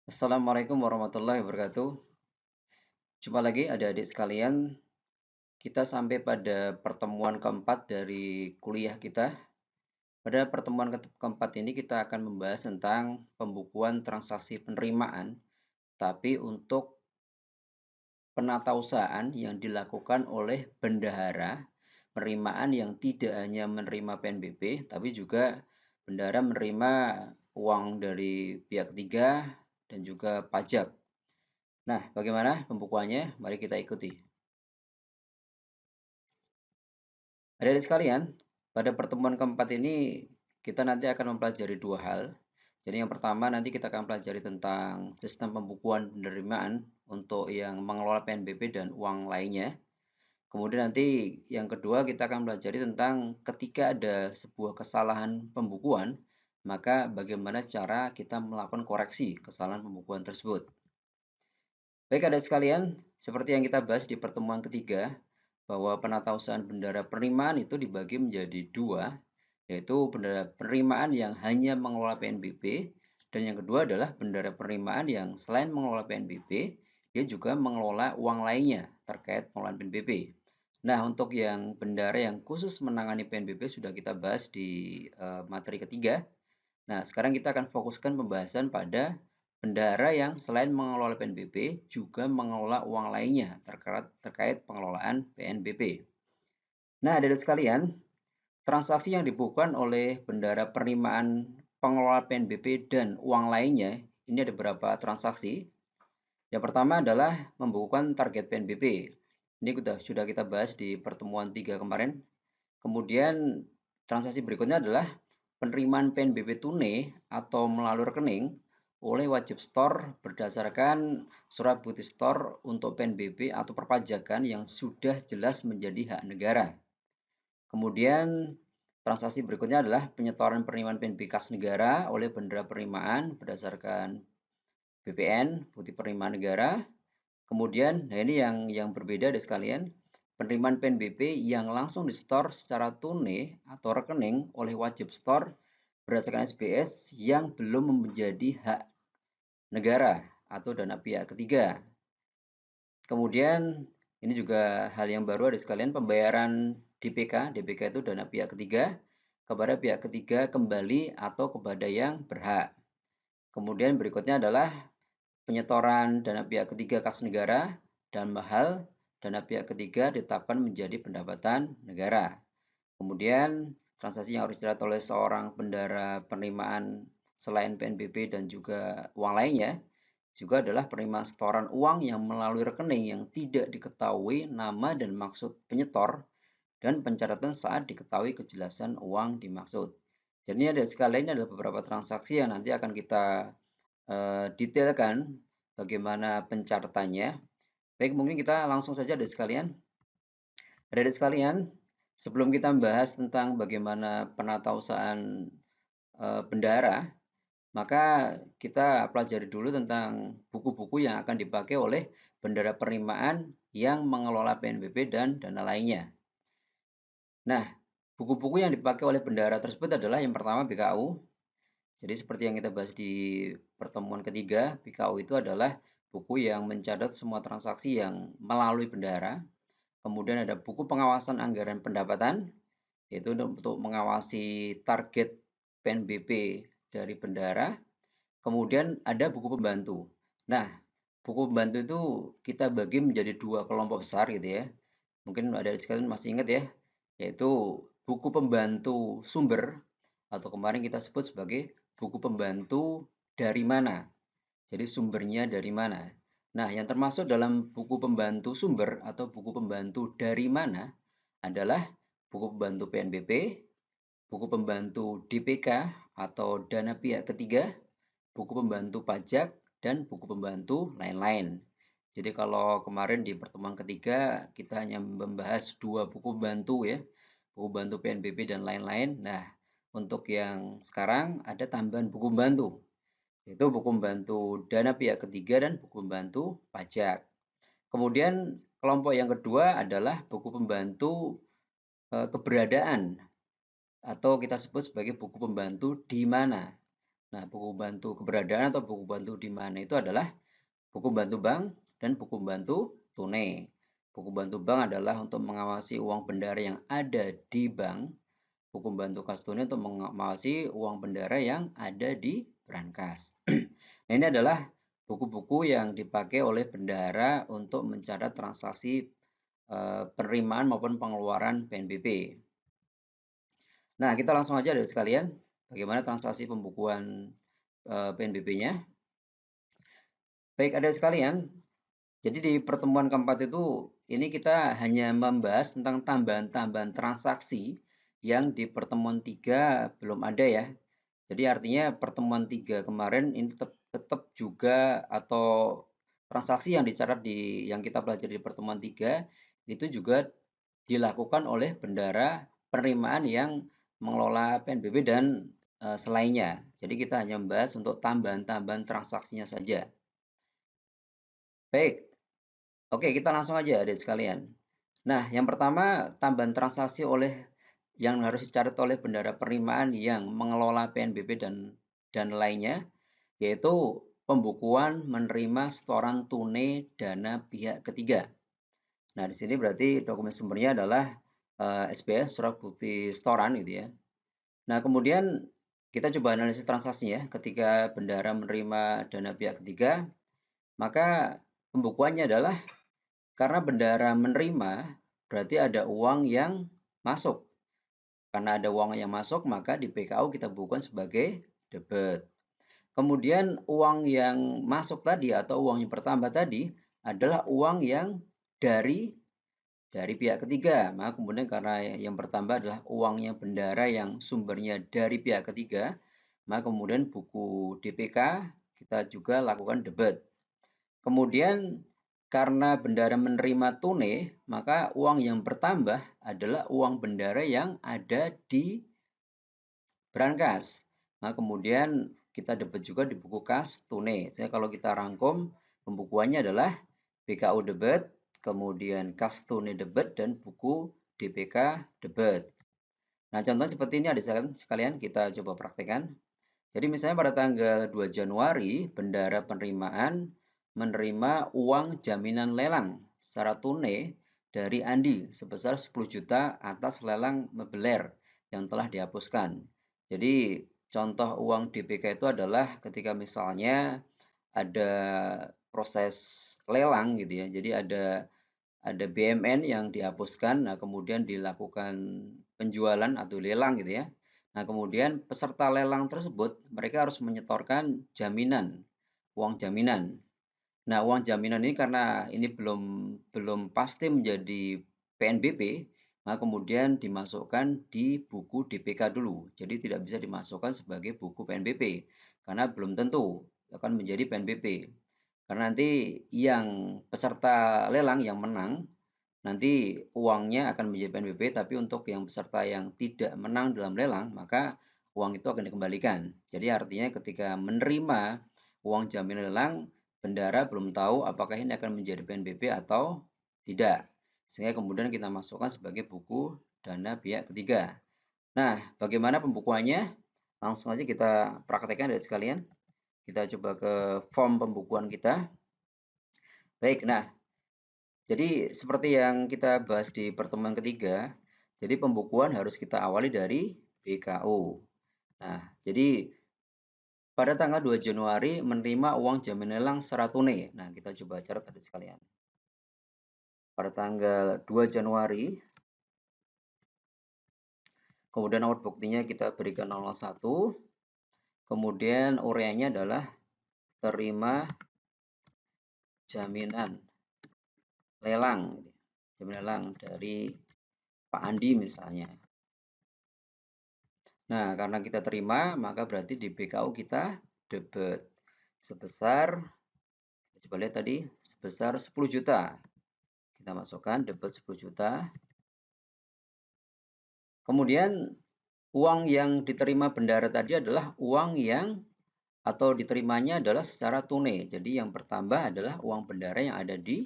Assalamualaikum warahmatullahi wabarakatuh. Jumpa lagi adik-adik sekalian. Kita sampai pada pertemuan keempat dari kuliah kita. Pada pertemuan keempat ini kita akan membahas tentang pembukuan transaksi penerimaan, tapi untuk penatausahaan yang dilakukan oleh bendahara, penerimaan yang tidak hanya menerima PNBP, tapi juga bendahara menerima uang dari pihak ketiga dan juga pajak. Nah, bagaimana pembukuannya? Mari kita ikuti. Adik-adik sekalian, pada pertemuan keempat ini kita nanti akan mempelajari dua hal. Jadi yang pertama nanti kita akan pelajari tentang sistem pembukuan penerimaan untuk yang mengelola PNBP dan uang lainnya. Kemudian nanti yang kedua kita akan pelajari tentang ketika ada sebuah kesalahan pembukuan, maka bagaimana cara kita melakukan koreksi kesalahan pembukuan tersebut. Baik adik sekalian, seperti yang kita bahas di pertemuan ketiga, bahwa penatausahaan bendahara penerimaan itu dibagi menjadi dua, yaitu bendahara penerimaan yang hanya mengelola PNBP, dan yang kedua adalah bendahara penerimaan yang selain mengelola PNBP, dia juga mengelola uang lainnya terkait pengelolaan PNBP. Nah, untuk yang bendahara yang khusus menangani PNBP sudah kita bahas di materi ketiga. Nah, sekarang kita akan fokuskan pembahasan pada bendahara yang selain mengelola PNBP juga mengelola uang lainnya terkait pengelolaan PNBP. Nah, adik-adik sekalian, transaksi yang dibukukan oleh bendahara penerimaan pengelola PNBP dan uang lainnya, ini ada beberapa transaksi. Yang pertama adalah membukukan target PNBP. Ini sudah kita bahas di pertemuan 3 kemarin. Kemudian transaksi berikutnya adalah penerimaan PNBP tunai atau melalui rekening oleh wajib store berdasarkan surat bukti store untuk PNBP atau perpajakan yang sudah jelas menjadi hak negara. Kemudian transaksi berikutnya adalah penyetoran penerimaan PNBP kas negara oleh bendahara penerimaan berdasarkan BPN, bukti penerimaan negara. Kemudian, nah ini yang berbeda dari sekalian, penerimaan PNBP yang langsung di-store secara tunai atau rekening oleh wajib store berdasarkan SBS yang belum menjadi hak negara atau dana pihak ketiga. Kemudian, ini juga hal yang baru ada sekalian, pembayaran DPK. DPK itu dana pihak ketiga kepada pihak ketiga kembali atau kepada yang berhak. Kemudian berikutnya adalah penyetoran dana pihak ketiga kas negara dan mahal dana pihak ketiga ditetapkan menjadi pendapatan negara. Kemudian transaksi yang harus dicatat oleh seorang bendahara penerimaan selain PNBP dan juga uang lainnya juga adalah penerimaan setoran uang yang melalui rekening yang tidak diketahui nama dan maksud penyetor dan pencatatan saat diketahui kejelasan uang dimaksud. Jadi ada sekalian adalah beberapa transaksi yang nanti akan kita detailkan bagaimana pencatatannya. Baik, mungkin kita langsung saja dari sekalian. Adik-adik sekalian, sebelum kita membahas tentang bagaimana penatausahaan bendahara, maka kita pelajari dulu tentang buku-buku yang akan dipakai oleh bendahara penerimaan yang mengelola PNBP dan dana lainnya. Nah, buku-buku yang dipakai oleh bendahara tersebut adalah yang pertama BKU. Jadi seperti yang kita bahas di pertemuan ketiga, BKU itu adalah buku yang mencatat semua transaksi yang melalui bendahara. Kemudian ada buku pengawasan anggaran pendapatan, yaitu untuk mengawasi target PNBP dari bendahara. Kemudian ada buku pembantu. Nah, buku pembantu itu kita bagi menjadi dua kelompok besar gitu ya. Mungkin ada sekalian masih ingat ya, yaitu buku pembantu sumber atau kemarin kita sebut sebagai buku pembantu dari mana. Jadi sumbernya dari mana. Nah, yang termasuk dalam buku pembantu sumber atau buku pembantu dari mana adalah buku pembantu PNBP, buku pembantu DPK atau dana pihak ketiga, buku pembantu pajak, dan buku pembantu lain-lain. Jadi kalau kemarin di pertemuan ketiga kita hanya membahas dua buku pembantu ya, buku pembantu PNBP dan lain-lain. Nah, untuk yang sekarang ada tambahan buku pembantu, yaitu buku pembantu dana pihak ketiga dan buku pembantu pajak. Kemudian kelompok yang kedua adalah buku pembantu keberadaan atau kita sebut sebagai buku pembantu di mana. Nah, buku bantu keberadaan atau buku bantu di mana itu adalah buku bantu bank dan buku bantu tunai. Buku bantu bank adalah untuk mengawasi uang bendara yang ada di bank. Buku bantu kas tunai untuk mengawasi uang bendara yang ada di brankas. Nah, ini adalah buku-buku yang dipakai oleh bendara untuk mencatat transaksi penerimaan maupun pengeluaran PNBP. Nah, kita langsung aja dari sekalian bagaimana transaksi pembukuan PNBP-nya. Baik, adik sekalian, jadi di pertemuan keempat itu ini kita hanya membahas tentang tambahan-tambahan transaksi yang di pertemuan 3 belum ada ya. Jadi artinya pertemuan 3 kemarin ini tetap juga atau transaksi yang dicatat yang kita pelajari di pertemuan 3 itu juga dilakukan oleh bendara penerimaan yang mengelola PNBP dan selainnya. Jadi kita hanya membahas untuk tambahan-tambahan transaksinya saja. Baik, oke kita langsung aja adik sekalian. Nah, yang pertama tambahan transaksi yang harus dicatat oleh bendara penerimaan yang mengelola PNBP dan lainnya, yaitu pembukuan menerima setoran tunai dana pihak ketiga. Nah, di sini berarti dokumen sumbernya adalah SBS, surat bukti setoran gitu ya. Nah, kemudian kita coba analisis transaksinya ketika bendara menerima dana pihak ketiga, maka pembukuannya adalah karena bendara menerima, berarti ada uang yang masuk. Karena ada uang yang masuk, maka di PKU kita bukukan sebagai debit. Kemudian uang yang masuk tadi atau uang yang bertambah tadi adalah uang yang dari pihak ketiga. Maka kemudian karena yang bertambah adalah uangnya bendara yang sumbernya dari pihak ketiga, maka kemudian buku DPK kita juga lakukan debit. Kemudian karena bendara menerima tunai, maka uang yang bertambah adalah uang bendara yang ada di brankas. Nah, kemudian kita debit juga di buku kas tunai. Jadi kalau kita rangkum, pembukuannya adalah BKU debit, kemudian kas tunai debit, dan buku DPK debit. Nah, contohnya seperti ini adik sekalian, kita coba praktekkan. Jadi misalnya pada tanggal 2 Januari, bendara penerimaan menerima uang jaminan lelang secara tunai dari Andi sebesar 10 juta atas lelang mebeler yang telah dihapuskan. Jadi contoh uang DPK itu adalah ketika misalnya ada proses lelang gitu ya. Jadi ada BMN yang dihapuskan, nah kemudian dilakukan penjualan atau lelang gitu ya. Nah, kemudian peserta lelang tersebut mereka harus menyetorkan jaminan, uang jaminan. Nah, uang jaminan ini karena ini belum pasti menjadi PNBP, maka kemudian dimasukkan di buku DPK dulu. Jadi tidak bisa dimasukkan sebagai buku PNBP karena belum tentu akan menjadi PNBP. Karena nanti yang peserta lelang yang menang nanti uangnya akan menjadi PNBP, tapi untuk yang peserta yang tidak menang dalam lelang, maka uang itu akan dikembalikan. Jadi artinya ketika menerima uang jaminan lelang, bendara belum tahu apakah ini akan menjadi PNBP atau tidak. Sehingga kemudian kita masukkan sebagai buku dana pihak ketiga. Nah, bagaimana pembukuannya? Langsung aja kita praktekkan dari sekalian. Kita coba ke form pembukuan kita. Baik, nah jadi seperti yang kita bahas di pertemuan ketiga, jadi pembukuan harus kita awali dari BKU. Nah, jadi pada tanggal 2 Januari menerima uang jaminan lelang secara tunai. Nah, kita coba catat tadi sekalian. Pada tanggal 2 Januari, kemudian nomor buktinya kita berikan 001, kemudian ureanya adalah terima jaminan lelang, jaminan lelang dari Pak Andi misalnya. Nah, karena kita terima, maka berarti di BKU kita debit sebesar, kita coba lihat tadi, sebesar 10 juta. Kita masukkan debit 10 juta. Kemudian uang yang diterima bendara tadi adalah uang yang atau diterimanya adalah secara tunai. Jadi yang bertambah adalah uang bendara yang ada di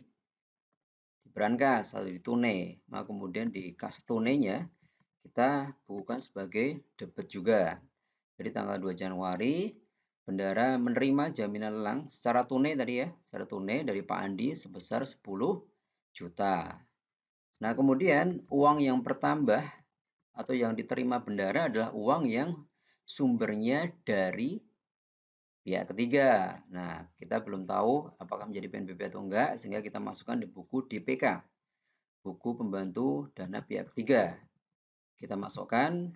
brankas atau di tunai. Maka kemudian di kas tunainya kita bukukan sebagai debit juga. Jadi tanggal 2 Januari bendahara menerima jaminan lelang secara tunai tadi ya, secara tunai dari Pak Andi sebesar 10 juta. Nah, kemudian uang yang bertambah atau yang diterima bendahara adalah uang yang sumbernya dari pihak ketiga. Nah, kita belum tahu apakah menjadi PNBP atau enggak, sehingga kita masukkan di buku DPK, buku pembantu dana pihak ketiga. Kita masukkan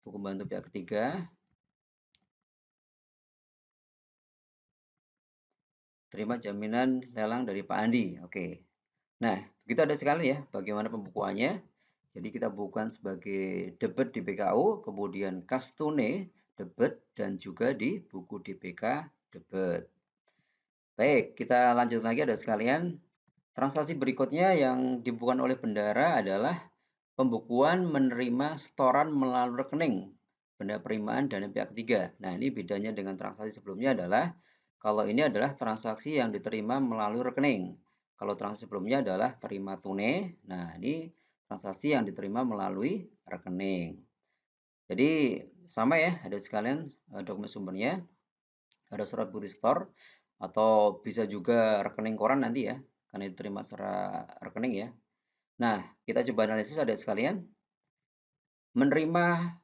buku pembantu pihak ketiga. Terima jaminan lelang dari Pak Andi. Oke. Nah, begitu ada sekali ya bagaimana pembukuannya. Jadi kita bukukan sebagai debit di BKU, kemudian kas tunai debit, dan juga di buku DPK debit. Baik, kita lanjut lagi ada sekalian. Transaksi berikutnya yang dibukukan oleh bendahara adalah pembukuan menerima setoran melalui rekening benda penerimaan dana pihak ketiga. Nah, ini bedanya dengan transaksi sebelumnya adalah kalau ini adalah transaksi yang diterima melalui rekening. Kalau transaksi sebelumnya adalah terima tunai. Nah, ini transaksi yang diterima melalui rekening. Jadi sama ya, ada sekalian dokumen sumbernya. Ada surat bukti setor atau bisa juga rekening koran nanti ya, karena diterima secara rekening ya. Nah, kita coba analisis ada sekalian. Menerima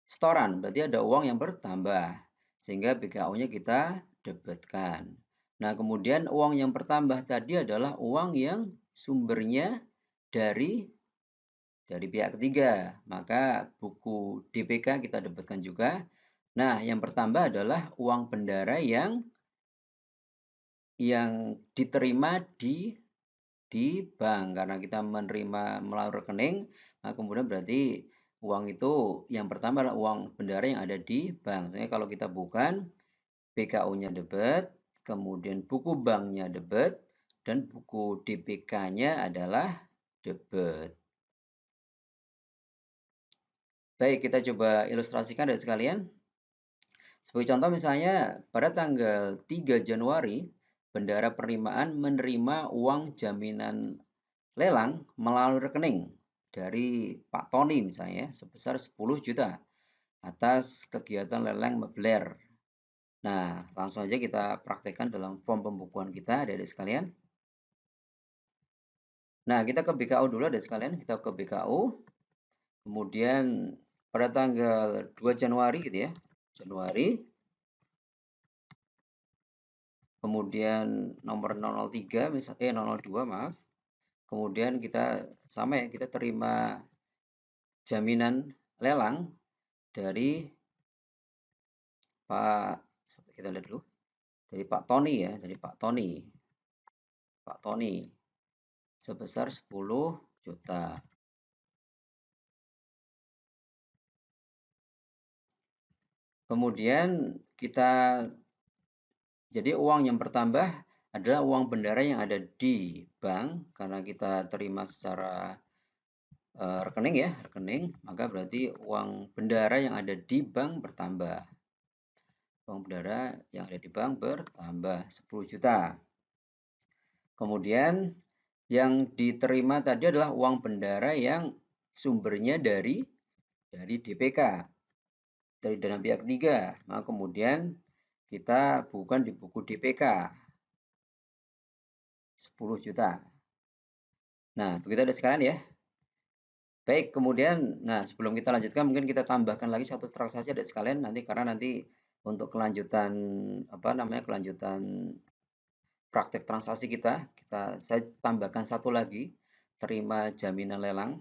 setoran, berarti ada uang yang bertambah, sehingga BKU-nya kita debitkan. Nah, kemudian uang yang bertambah tadi adalah uang yang sumbernya dari pihak ketiga, maka buku DPK kita debitkan juga. Nah, yang bertambah adalah uang bendahara yang diterima di bank, karena kita menerima melalui rekening, nah kemudian berarti uang itu yang pertama adalah uang bendahara yang ada di bank. Sehingga kalau kita bukan, BKU-nya debit, kemudian buku banknya debit, dan buku DPK-nya adalah debit. Baik, kita coba ilustrasikan dari sekalian. Sebagai contoh misalnya pada tanggal 3 Januari, bendahara penerimaan menerima uang jaminan lelang melalui rekening dari Pak Tony misalnya sebesar 10 juta atas kegiatan lelang mebler. Nah, langsung aja kita praktekkan dalam form pembukuan kita, adik-adik sekalian. Nah, kita ke BKU dulu, adik sekalian. Kita ke BKU. Kemudian pada tanggal 2 Januari gitu ya. Januari. Kemudian nomor 003 misalnya 002 maaf. Kemudian kita sama ya, kita terima jaminan lelang dari Pak, kita lihat dulu, dari Pak Tony ya, dari Pak Tony sebesar 10 juta. Kemudian jadi uang yang bertambah adalah uang bendahara yang ada di bank, karena kita terima secara rekening ya, maka berarti uang bendahara yang ada di bank bertambah. Uang bendahara yang ada di bank bertambah 10 juta. Kemudian yang diterima tadi adalah uang bendahara yang sumbernya dari DPK, dari dana pihak ketiga. Maka kemudian kita bukan di buku DPK 10 juta. Nah, begitu ada sekalian ya. Baik, kemudian nah sebelum kita lanjutkan mungkin kita tambahkan lagi satu transaksi ada sekalian nanti, karena nanti untuk kelanjutan kelanjutan praktek transaksi saya tambahkan satu lagi, terima jaminan lelang.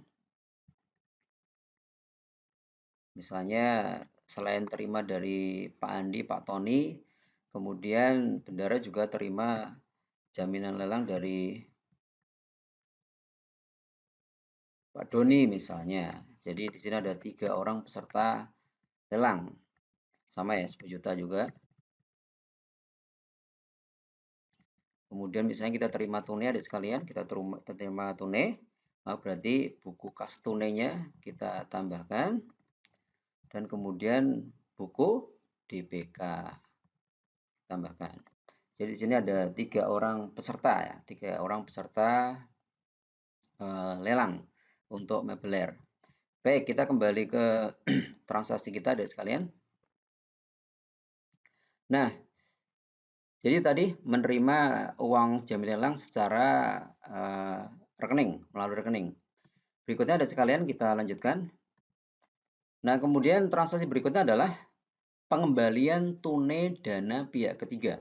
Misalnya selain terima dari Pak Andi, Pak Tony, kemudian bendahara juga terima jaminan lelang dari Pak Doni misalnya. Jadi di sini ada 3 orang peserta lelang. Sama ya, 10 juta juga. Kemudian misalnya kita terima tunai ada sekalian, kita terima tunai, maka berarti buku kas tunainya kita tambahkan, dan kemudian buku DPK tambahkan. Jadi di sini ada 3 orang peserta ya, 3 orang peserta lelang untuk mebler. Baik, kita kembali ke transaksi kita ada sekalian. Nah, jadi tadi menerima uang jaminan lelang secara rekening, melalui rekening. Berikutnya ada sekalian kita lanjutkan. Nah, kemudian transaksi berikutnya adalah pengembalian tunai dana pihak ketiga.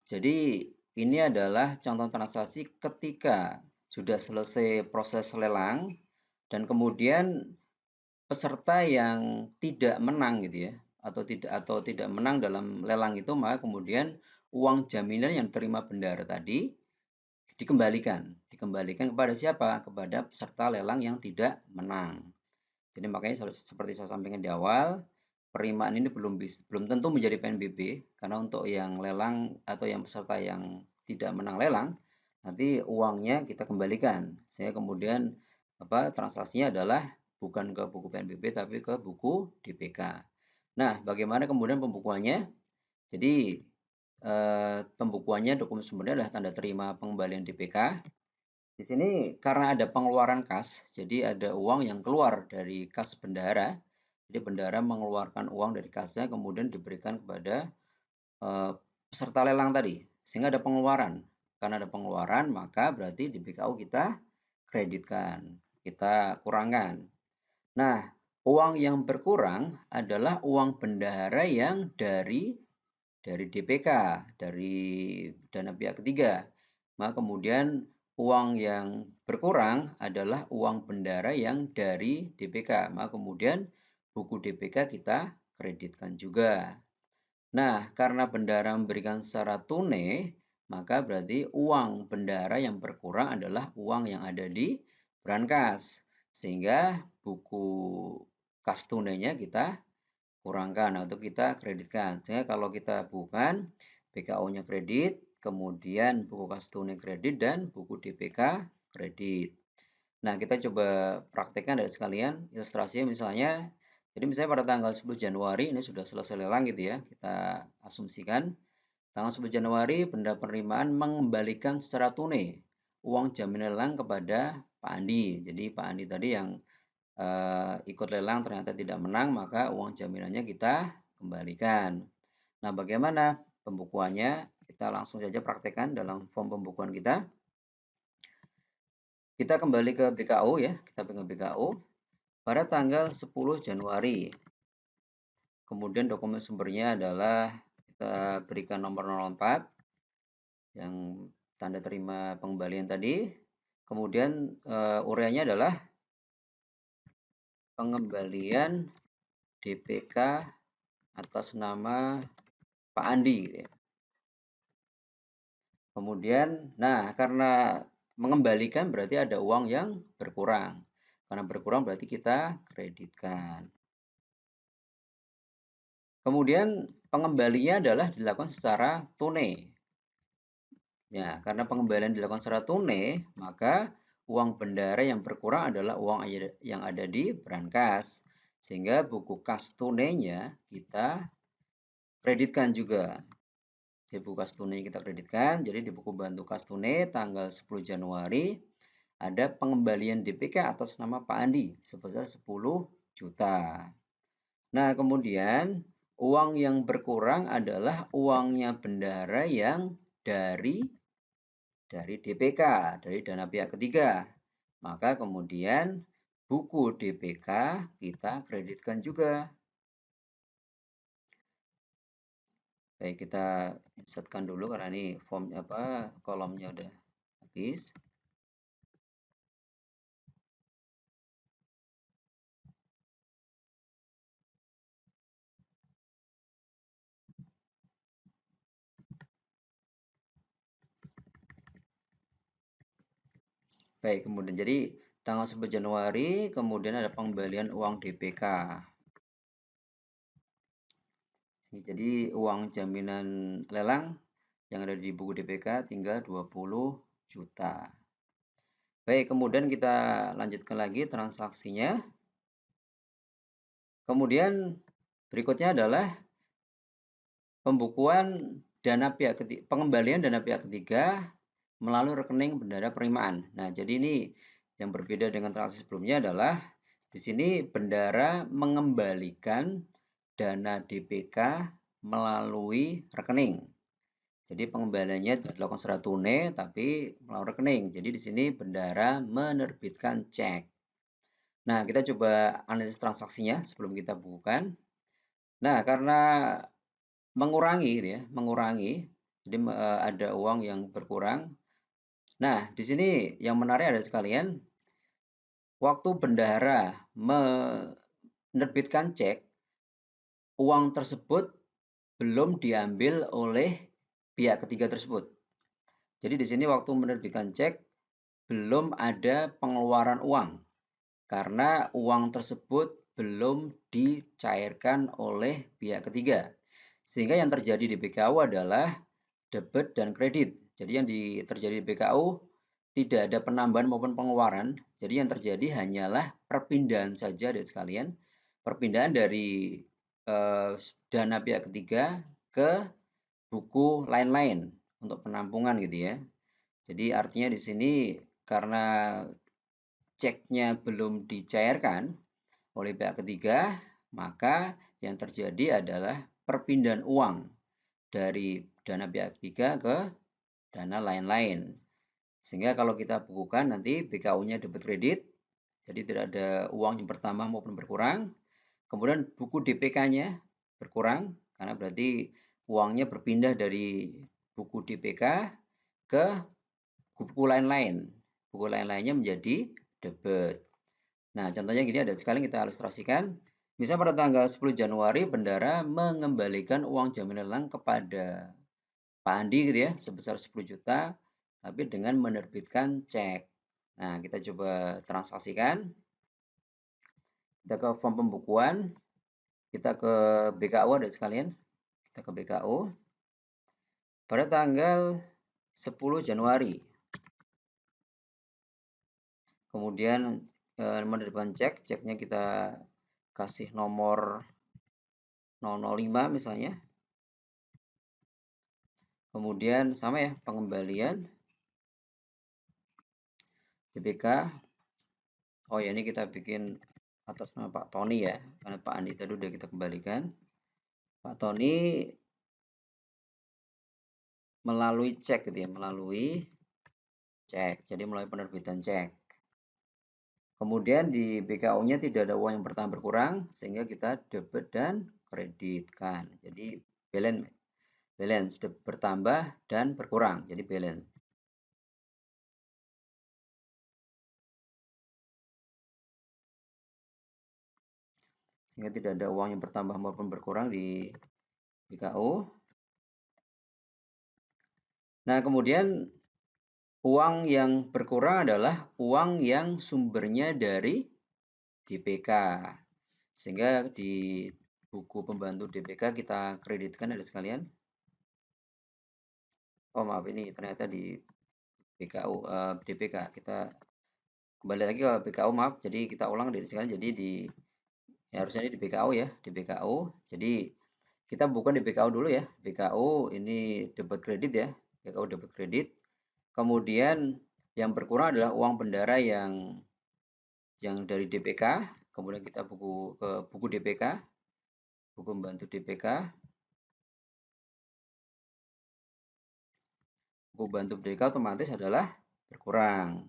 Jadi ini adalah contoh transaksi ketika sudah selesai proses lelang dan kemudian peserta yang tidak menang gitu ya, atau tidak menang dalam lelang itu, maka kemudian uang jaminan yang diterima bendahara tadi dikembalikan kepada siapa? Kepada peserta lelang yang tidak menang. Jadi makanya seperti saya sampaikan di awal, penerimaan ini belum tentu menjadi PNBP karena untuk yang lelang atau yang peserta yang tidak menang lelang, nanti uangnya kita kembalikan. Sehingga kemudian transaksinya adalah bukan ke buku PNBP tapi ke buku DPK. Nah, bagaimana kemudian pembukuannya? Jadi pembukuannya dokumen sumbernya adalah tanda terima pengembalian DPK. Di sini karena ada pengeluaran kas, jadi ada uang yang keluar dari kas bendahara. Jadi bendahara mengeluarkan uang dari kasnya kemudian diberikan kepada peserta lelang tadi. Sehingga ada pengeluaran. Karena ada pengeluaran, maka berarti di BKU kita kreditkan, kita kurangkan. Nah, uang yang berkurang adalah uang bendahara yang dari DPK, dari dana pihak ketiga. Maka kemudian uang yang berkurang adalah uang bendahara yang dari DPK. Maka kemudian buku DPK kita kreditkan juga. Nah, karena bendahara memberikan secara tunai, maka berarti uang bendahara yang berkurang adalah uang yang ada di brankas. Sehingga buku kas tunainya kita kurangkan atau kita kreditkan. Sehingga kalau kita bukan, BKU-nya kredit, kemudian buku kas tunai kredit, dan buku DPK kredit. Nah, kita coba praktekkan dari sekalian. Ilustrasinya misalnya, jadi misalnya pada tanggal 10 Januari, ini sudah selesai lelang gitu ya, kita asumsikan. Tanggal 10 Januari, benda penerimaan mengembalikan secara tunai uang jaminan lelang kepada Pak Andi. Jadi Pak Andi tadi yang ikut lelang ternyata tidak menang, maka uang jaminannya kita kembalikan. Nah, bagaimana pembukuannya? Kita langsung saja praktekkan dalam form pembukuan kita. Kita kembali ke BKU ya, kita ke BKU pada tanggal 10 Januari. Kemudian dokumen sumbernya adalah kita berikan nomor 04 yang tanda terima pengembalian tadi. Kemudian uraiannya adalah pengembalian DPK atas nama Pak Andi gitu ya. Kemudian, nah karena mengembalikan berarti ada uang yang berkurang. Karena berkurang berarti kita kreditkan. Kemudian pengembalinya adalah dilakukan secara tunai. Ya, karena pengembalian dilakukan secara tunai, maka uang bendahara yang berkurang adalah uang yang ada di brankas. Sehingga buku kas tunainya kita kreditkan juga. Di buku kas tunai kita kreditkan, jadi di buku bantu kas tunai tanggal 10 Januari ada pengembalian DPK atas nama Pak Andi sebesar 10 juta. Nah, kemudian uang yang berkurang adalah uangnya bendahara yang dari DPK, dari dana pihak ketiga. Maka kemudian buku DPK kita kreditkan juga. Baik, kita insertkan dulu karena ini kolomnya udah habis. Baik, kemudian jadi tanggal 11 Januari, kemudian ada pengembalian uang DPK. Jadi uang jaminan lelang yang ada di buku DPK tinggal 20 juta. Baik, kemudian kita lanjutkan lagi transaksinya. Kemudian berikutnya adalah pembukuan pengembalian dana pihak ketiga melalui rekening bendahara penerimaan. Nah, jadi ini yang berbeda dengan transaksi sebelumnya adalah di sini bendahara mengembalikan dana DPK melalui rekening. Jadi pengembaliannya tidak dilakukan secara tunai, tapi melalui rekening. Jadi di sini bendahara menerbitkan cek. Nah, kita coba analisis transaksinya sebelum kita bukukan. Nah, karena mengurangi, gitu ya, mengurangi, jadi ada uang yang berkurang. Nah, di sini yang menarik ada sekalian, waktu bendahara menerbitkan cek, uang tersebut belum diambil oleh pihak ketiga tersebut. Jadi di sini waktu menerbitkan cek belum ada pengeluaran uang karena uang tersebut belum dicairkan oleh pihak ketiga. Sehingga yang terjadi di BKU adalah debit dan kredit. Jadi yang terjadi di BKU tidak ada penambahan maupun pengeluaran. Jadi yang terjadi hanyalah perpindahan saja dari sekalian. Perpindahan dari dana pihak ketiga ke buku lain-lain untuk penampungan gitu ya. Jadi artinya di sini karena ceknya belum dicairkan oleh pihak ketiga, maka yang terjadi adalah perpindahan uang dari dana pihak ketiga ke dana lain-lain. Sehingga kalau kita bukukan nanti BKU-nya debit kredit, jadi tidak ada uang yang bertambah maupun berkurang. Kemudian buku DPK-nya berkurang, karena berarti uangnya berpindah dari buku DPK ke buku lain-lain. Buku lain-lainnya menjadi debit. Nah, contohnya gini ada sekali kita ilustrasikan. Misal pada tanggal 10 Januari bendahara mengembalikan uang jaminan lelang kepada Pak Andi gitu ya sebesar 10 juta tapi dengan menerbitkan cek. Nah, kita coba transaksikan. Kita ke form pembukuan, kita ke BKU ada sekalian. Kita ke BKU. Pada tanggal 10 Januari. Kemudian menerbitkan cek, ceknya kita kasih nomor 005 misalnya. Kemudian sama ya, pengembalian DPK. Oh ya, ini kita bikin atas nama Pak Tony ya, karena Pak Andi tadi udah kita kembalikan. Pak Tony melalui cek gitu ya, melalui cek. Jadi melalui penerbitan cek. Kemudian di BKU-nya tidak ada uang yang bertambah berkurang, sehingga kita debit dan kreditkan. Jadi balance bertambah dan berkurang, jadi balance. Sehingga tidak ada uang yang bertambah maupun berkurang di BKU. Nah, kemudian uang yang berkurang adalah uang yang sumbernya dari DPK. Sehingga di buku pembantu DPK kita kreditkan ada sekalian. Oh maaf, ini ternyata di BKU, DPK. Kita kembali lagi ke BKU, maaf. Jadi kita ulang dari sekalian. Jadi ya harusnya ini di BKU ya, di BKU. Jadi kita bukan di BKU dulu ya. BKU ini debit kredit ya. BKU debit kredit. Kemudian yang berkurang adalah uang bendara yang dari DPK. Kemudian kita ke buku DPK, buku pembantu DPK. Buku pembantu DPK otomatis adalah berkurang.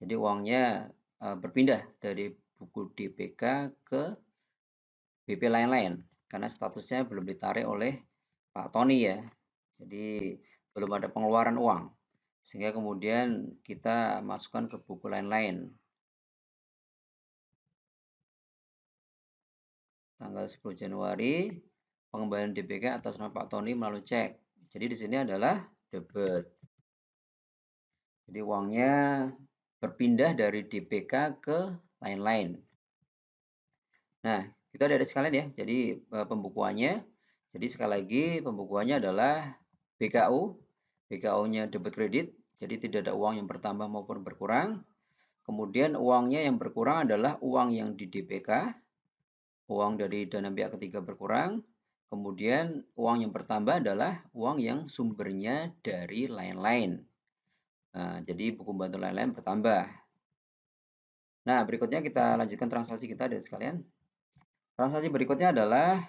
Jadi uangnya berpindah dari buku DPK ke BP lain-lain karena statusnya belum ditarik oleh Pak Tony ya. Jadi belum ada pengeluaran uang. Sehingga kemudian kita masukkan ke buku lain-lain. Tanggal 10 Januari, pengembalian DPK atas nama Pak Tony melalui cek. Jadi di sini adalah debit. Jadi uangnya berpindah dari DPK ke lain-lain. Nah, kita ada sekalian ya. Jadi pembukuannya. Jadi sekali lagi pembukuannya adalah BKU. BKU-nya debit kredit. Jadi tidak ada uang yang bertambah maupun berkurang. Kemudian uangnya yang berkurang adalah uang yang di DPK. Uang dari dana pihak ketiga berkurang. Kemudian uang yang bertambah adalah uang yang sumbernya dari lain-lain. Nah, jadi buku bantu lain-lain bertambah. Nah, berikutnya kita lanjutkan transaksi kita dari sekalian. Transaksi berikutnya adalah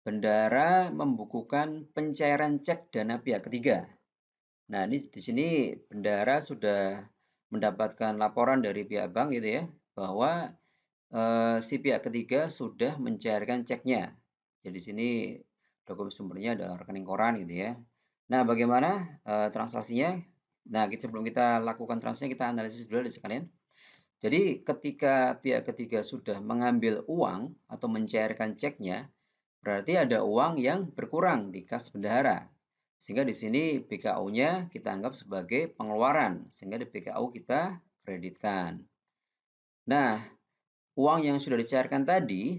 bendahara membukukan pencairan cek dana pihak ketiga. Nah, ini di sini bendahara sudah mendapatkan laporan dari pihak bank gitu ya, bahwa si pihak ketiga sudah mencairkan ceknya. Jadi di sini dokumen sumbernya adalah rekening koran gitu ya. Nah, bagaimana transaksinya? Nah, sebelum kita lakukan transaksinya, kita analisis dulu sekalian. Jadi ketika pihak ketiga sudah mengambil uang atau mencairkan ceknya, berarti ada uang yang berkurang di kas bendahara. Sehingga di sini BKU-nya kita anggap sebagai pengeluaran, sehingga di BKU kita kreditkan. Nah, uang yang sudah dicairkan tadi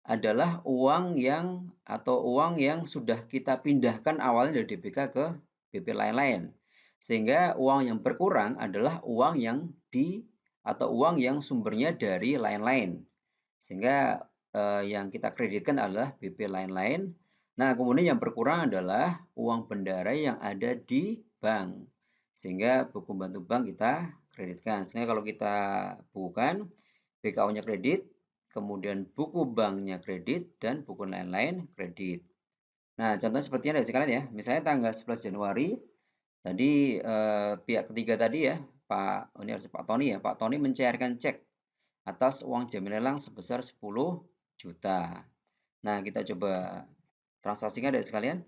adalah uang yang sudah kita pindahkan awalnya dari DBK ke BP lain-lain. Sehingga uang yang berkurang adalah uang yang atau uang yang sumbernya dari lain-lain. Sehingga yang kita kreditkan adalah BP lain-lain. Nah, kemudian yang berkurang adalah uang bendahara yang ada di bank. Sehingga buku bantu bank kita kreditkan. Sehingga kalau kita bukukan, BKU-nya kredit, kemudian buku banknya kredit, dan buku lain-lain kredit. Nah, contohnya seperti ini sekalian ya. Misalnya tanggal 11 Januari, tadi pihak ketiga tadi ya, ini harus Pak Tony ya. Pak Tony mencairkan cek atas uang jamin lelang sebesar 10 juta. Nah, kita coba transaksikan dari sekalian.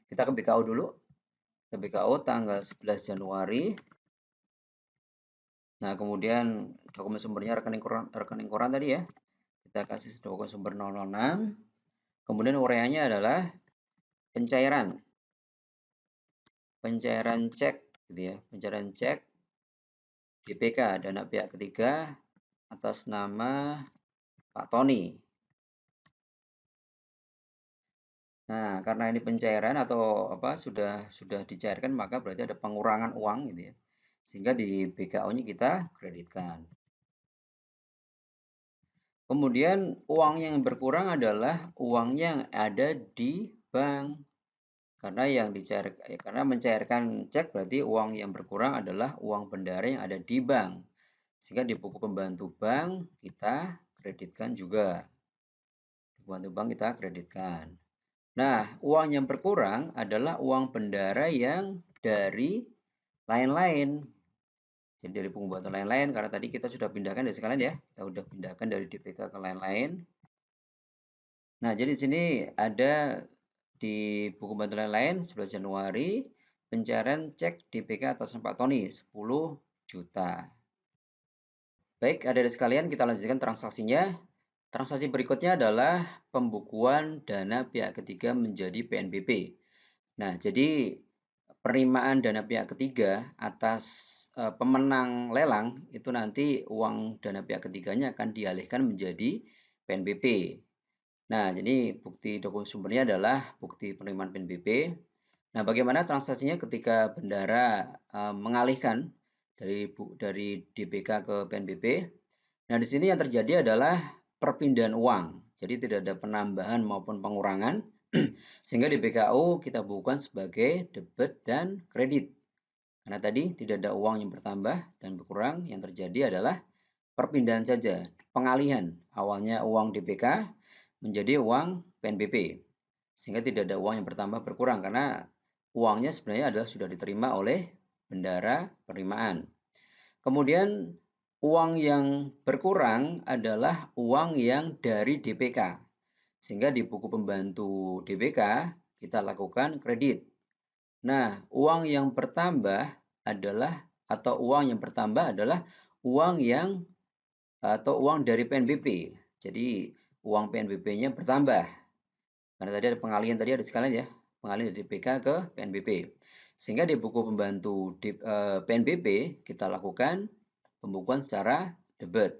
Kita ke BKU dulu. Ke BKU tanggal 11 Januari. Nah, kemudian dokumen sumbernya rekening koran tadi ya. Kita kasih dokumen sumber 006. Kemudian ureanya adalah pencairan cek gitu ya. Pencairan cek DPK, dana pihak ketiga, atas nama Pak Tony. Nah, karena ini pencairan atau apa sudah dicairkan, maka berarti ada pengurangan uang gitu ya. Sehingga di BKU-nya kita kreditkan. Kemudian uang yang berkurang adalah uang yang ada di bank. Karena mencairkan cek berarti uang yang berkurang adalah uang bendahara yang ada di bank. Sehingga di buku pembantu bank kita kreditkan juga. Di pembantu bank kita kreditkan. Nah, uang yang berkurang adalah uang bendahara yang dari lain-lain. Jadi dari pembuatan lain-lain, karena tadi kita sudah pindahkan dari sekalian ya. Kita sudah pindahkan dari DPK ke lain-lain. Nah, jadi di sini ada di buku bantu lain-lain 11 Januari, pencairan cek DPK atas Pak Tony 10 juta. Baik, adik-adik sekalian, kita lanjutkan transaksinya. Transaksi berikutnya adalah pembukuan dana pihak ketiga menjadi PNBP. Nah, jadi penerimaan dana pihak ketiga atas pemenang lelang itu nanti uang dana pihak ketiganya akan dialihkan menjadi PNBP. Nah, jadi bukti dokumen sumbernya adalah bukti penerimaan PNBP. Nah, bagaimana transaksinya ketika bendahara mengalihkan dari DBK ke PNBP? Nah, di sini yang terjadi adalah perpindahan uang. Jadi tidak ada penambahan maupun pengurangan. Sehingga di BKU kita bukukan sebagai debit dan kredit. Karena tadi tidak ada uang yang bertambah dan berkurang, yang terjadi adalah perpindahan saja, pengalihan. Awalnya uang DBK menjadi uang PNBP. Sehingga tidak ada uang yang bertambah berkurang karena uangnya sebenarnya adalah sudah diterima oleh bendahara penerimaan. Kemudian uang yang berkurang adalah uang yang dari DPK. Sehingga di buku pembantu DPK kita lakukan kredit. Nah, uang yang bertambah adalah uang yang atau uang dari PNBP. Jadi uang PNBP-nya bertambah. Karena tadi ada pengalihan tadi ada sekalian ya, pengalihan dari DPK ke PNBP. Sehingga di buku pembantu PNBP kita lakukan pembukuan secara debit.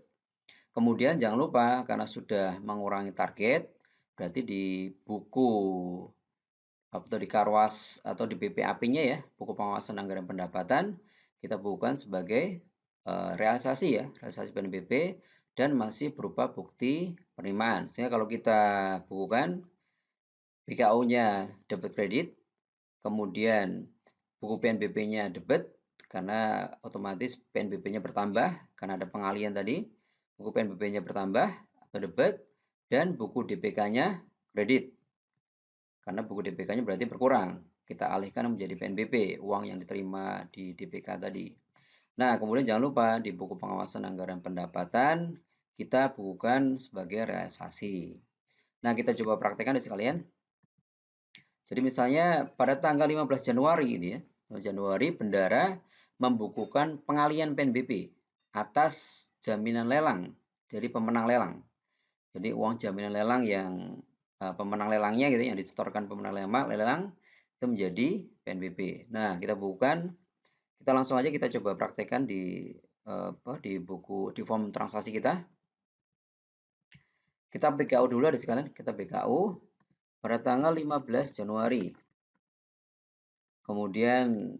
Kemudian jangan lupa karena sudah mengurangi target, berarti di buku atau di Karwas atau di BPAP-nya ya, buku pengawasan anggaran pendapatan, kita bukukan sebagai realisasi PNBP dan masih berupa bukti penerimaan. Sehingga kalau kita bukukan BKU-nya debit kredit, kemudian buku PNBP-nya debit karena otomatis PNBP-nya bertambah karena ada pengalihan tadi, buku PNBP-nya bertambah atau debit dan buku DPK-nya kredit. Karena buku DPK-nya berarti berkurang. Kita alihkan menjadi PNBP, uang yang diterima di DPK tadi. Nah, kemudian jangan lupa di buku pengawasan anggaran pendapatan, kita bukukan sebagai realisasi. Nah, kita coba praktekkan deh sekalian. Jadi misalnya pada tanggal 15 Januari ini ya, Januari bendara membukukan pengalian PNBP atas jaminan lelang dari pemenang lelang. Jadi uang jaminan lelang yang pemenang lelangnya gitu yang disetorkan pemenang lelang itu menjadi PNBP. Nah, kita bukukan, kita langsung aja kita coba praktekkan di buku di form transaksi kita. Kita BKU dulu ada sekalian, kita BKU pada tanggal 15 Januari. Kemudian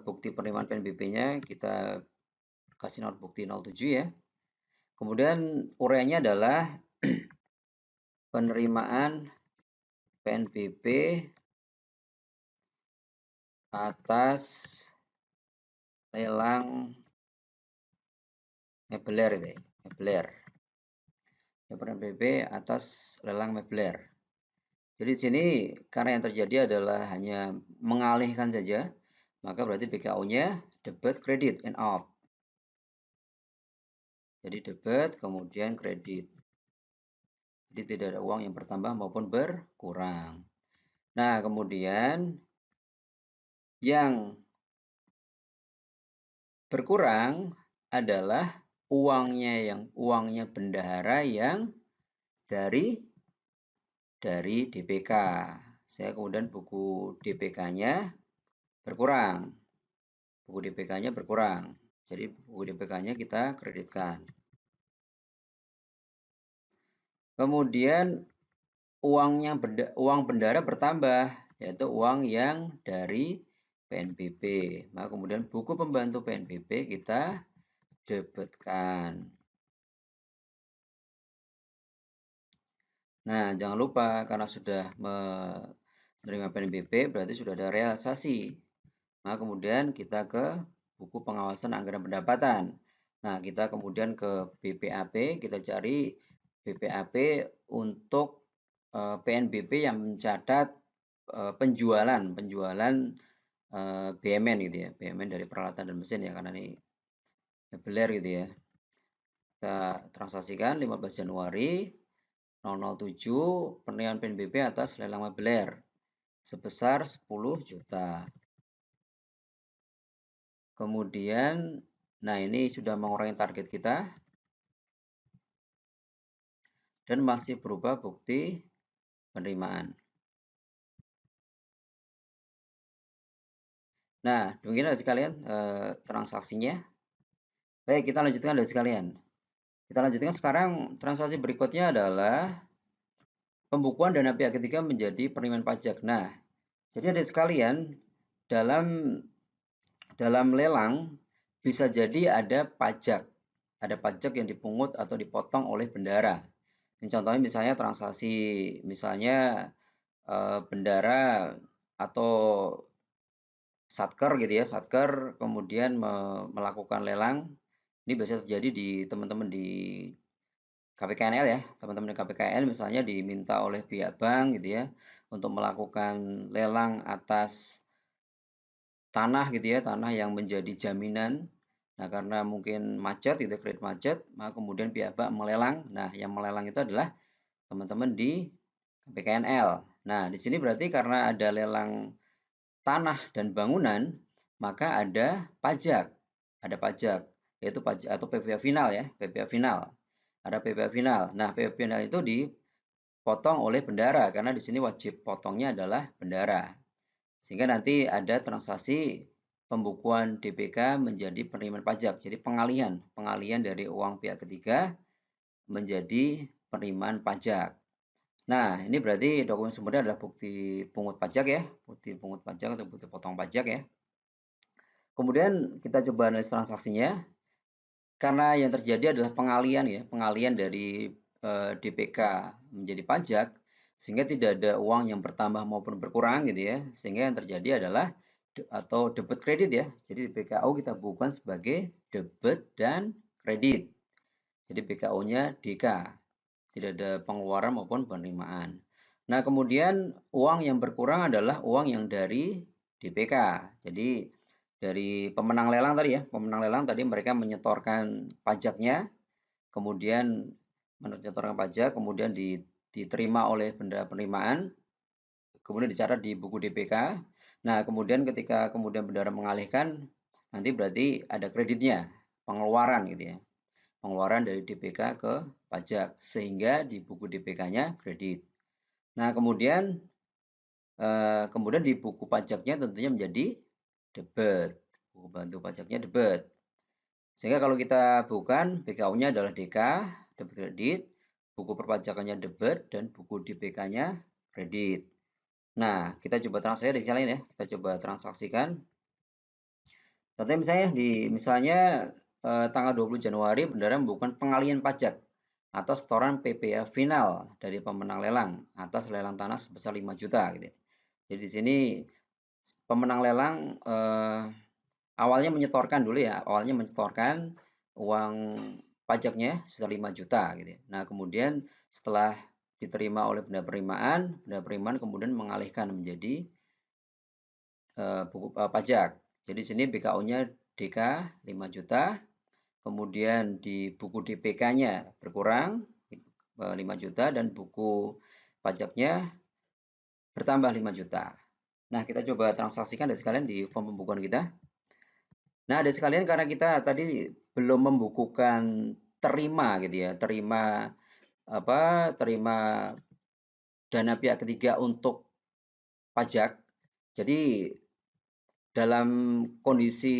bukti penerimaan PNBP-nya kita kasih nomor bukti 07 ya. Kemudian uraiannya adalah penerimaan PNBP atas lelang Mebler itu ya, Mebler. PNBP atas lelang Mebler. Jadi di sini karena yang terjadi adalah hanya mengalihkan saja, maka berarti BKU-nya debit, credit, and out. Jadi debit, kemudian kredit. Jadi tidak ada uang yang bertambah maupun berkurang. Nah, kemudian yang berkurang adalah uangnya bendahara yang dari DPK. Saya kemudian buku DPK-nya berkurang. Buku DPK-nya berkurang. Jadi buku DPK-nya kita kreditkan. Kemudian uang bendara bertambah, yaitu uang yang dari PNBP. Nah, kemudian buku pembantu PNBP kita debitkan. Nah, jangan lupa karena sudah menerima PNBP berarti sudah ada realisasi. Nah, kemudian kita ke buku pengawasan anggaran pendapatan. Nah, kita kemudian ke BPAP, kita cari BPAP untuk PNBP yang mencatat penjualan BMN gitu ya, BMN dari peralatan dan mesin ya, karena ini beler gitu ya. Kita transaksikan 15 Januari 007 penerimaan PNBP atas lelang Mebler sebesar 10 juta. Kemudian, nah ini sudah mengurangi target kita dan masih berupa bukti penerimaan. Nah, demikian ada sekalian transaksinya. Baik, kita lanjutkan ada sekalian. Kita lanjutkan sekarang transaksi berikutnya adalah pembukuan dana pihak ketiga menjadi penerimaan pajak. Nah, jadi ada sekalian dalam lelang bisa jadi ada pajak yang dipungut atau dipotong oleh bendara. Ini contohnya misalnya transaksi, misalnya bendara atau satker gitu ya, satker kemudian melakukan lelang. Ini biasa terjadi di teman-teman di KPKNL ya, teman-teman di KPKNL misalnya diminta oleh pihak bank gitu ya untuk melakukan lelang atas tanah gitu ya, tanah yang menjadi jaminan. Nah, karena mungkin macet gitu, kredit macet, maka kemudian pihak bank melelang. Nah, yang melelang itu adalah teman-teman di KPKNL. Nah, di sini berarti karena ada lelang tanah dan bangunan, maka ada pajak. Ada pajak, yaitu pajak atau PPh final ya, PPh final. Ada PPh final. Nah, PPh final itu dipotong oleh bendara karena di sini wajib potongnya adalah bendara. Sehingga nanti ada transaksi pembukuan DPK menjadi penerimaan pajak. Jadi pengalihan dari uang pihak ketiga menjadi penerimaan pajak. Nah, ini berarti dokumen sumbernya adalah bukti pungut pajak ya, bukti pungut pajak atau bukti potong pajak ya. Kemudian kita coba analis transaksinya. Karena yang terjadi adalah pengalihan dari DPK menjadi pajak, sehingga tidak ada uang yang bertambah maupun berkurang gitu ya. Sehingga yang terjadi adalah atau debit kredit ya. Jadi di BKU kita bukan sebagai debit dan kredit. Jadi BKU-nya DK. Tidak ada pengeluaran maupun penerimaan. Nah, kemudian uang yang berkurang adalah uang yang dari DPK. Jadi dari pemenang lelang tadi ya, pemenang lelang tadi mereka menyetorkan pajaknya, kemudian menyetorkan pajak, kemudian diterima oleh benda penerimaan, kemudian dicatat di buku DPK. Nah, kemudian ketika kemudian bendahara mengalihkan, nanti berarti ada kreditnya, pengeluaran gitu ya. Pengeluaran dari DPK ke pajak, sehingga di buku DPK-nya kredit. Nah, kemudian di buku pajaknya tentunya menjadi debit. Buku bantu pajaknya debit. Sehingga kalau kita bukan, BKU-nya adalah DK, debit kredit, buku perpajakannya debit, dan buku DPK-nya kredit. Nah, kita coba transaksi di lain ya. Kita coba transaksikan. Contohnya misalnya tanggal 20 Januari bendahara membukukan pengalian pajak atau setoran PPh final dari pemenang lelang atas lelang tanah sebesar 5 juta gitu. Jadi di sini pemenang lelang awalnya menyetorkan dulu ya, awalnya menyetorkan uang pajaknya sebesar 5 juta gitu. Nah, kemudian setelah diterima oleh benda penerimaan kemudian mengalihkan menjadi buku pajak. Jadi di sini BKU-nya DK 5 juta, kemudian di buku DPK-nya berkurang 5 juta dan buku pajaknya bertambah 5 juta. Nah, kita coba transaksikan dari sekalian di form pembukuan kita. Nah, dari sekalian karena kita tadi belum membukukan terima gitu ya, terima dana pihak ketiga untuk pajak. Jadi dalam kondisi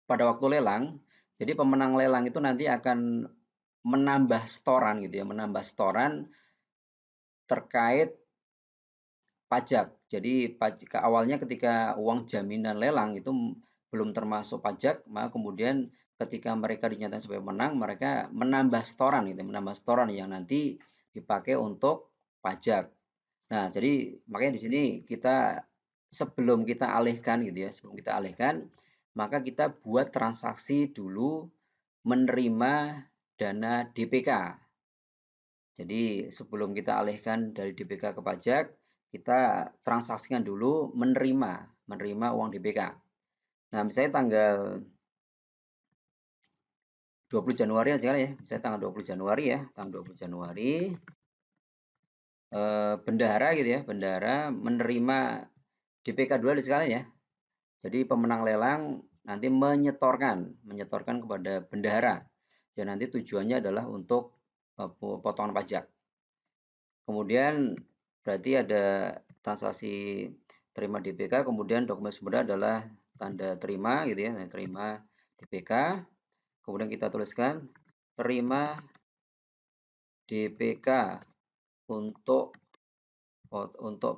pada waktu lelang, jadi pemenang lelang itu nanti akan menambah setoran gitu ya, menambah setoran terkait pajak. Jadi awalnya ketika uang jaminan lelang itu belum termasuk pajak, maka kemudian ketika mereka dinyatakan sebagai menang, mereka menambah setoran gitu, menambah setoran yang nanti dipakai untuk pajak. Nah, jadi makanya di sini kita sebelum kita alihkan gitu ya, sebelum kita alihkan, maka kita buat transaksi dulu menerima dana DPK. Jadi sebelum kita alihkan dari DPK ke pajak, kita transaksikan dulu menerima uang DPK. Nah, misalnya tanggal 20 Januari aja ya, misalnya tanggal 20 Januari ya, tanggal 20 Januari, bendahara gitu ya, bendahara menerima DPK 2 di sekalian ya. Jadi pemenang lelang nanti menyetorkan kepada bendahara. Dan nanti tujuannya adalah untuk potongan pajak. Kemudian berarti ada transaksi terima DPK, kemudian dokumen sumbernya adalah tanda terima gitu ya, tanda terima DPK. Kemudian kita tuliskan terima DPK untuk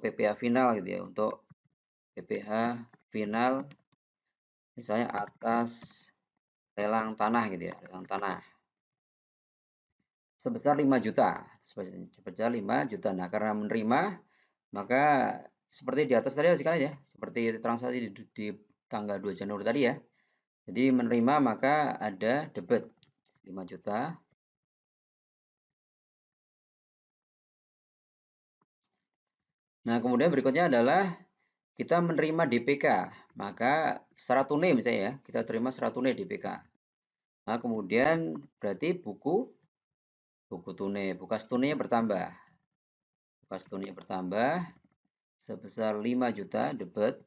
PPh final gitu ya, untuk PPh final misalnya atas lelang tanah gitu ya, lelang tanah sebesar 5 juta, sebesar 5 juta. Nah, karena menerima maka seperti di atas tadi sekali ya, seperti transaksi di tanggal 2 Januari tadi ya. Jadi menerima maka ada debit 5 juta. Nah, kemudian berikutnya adalah kita menerima DPK. Maka secara tunai misalnya ya, kita terima secara tunai DPK. Nah, kemudian berarti buku tunai, bukas tunainya bertambah. Bukas tunainya bertambah sebesar 5 juta debit.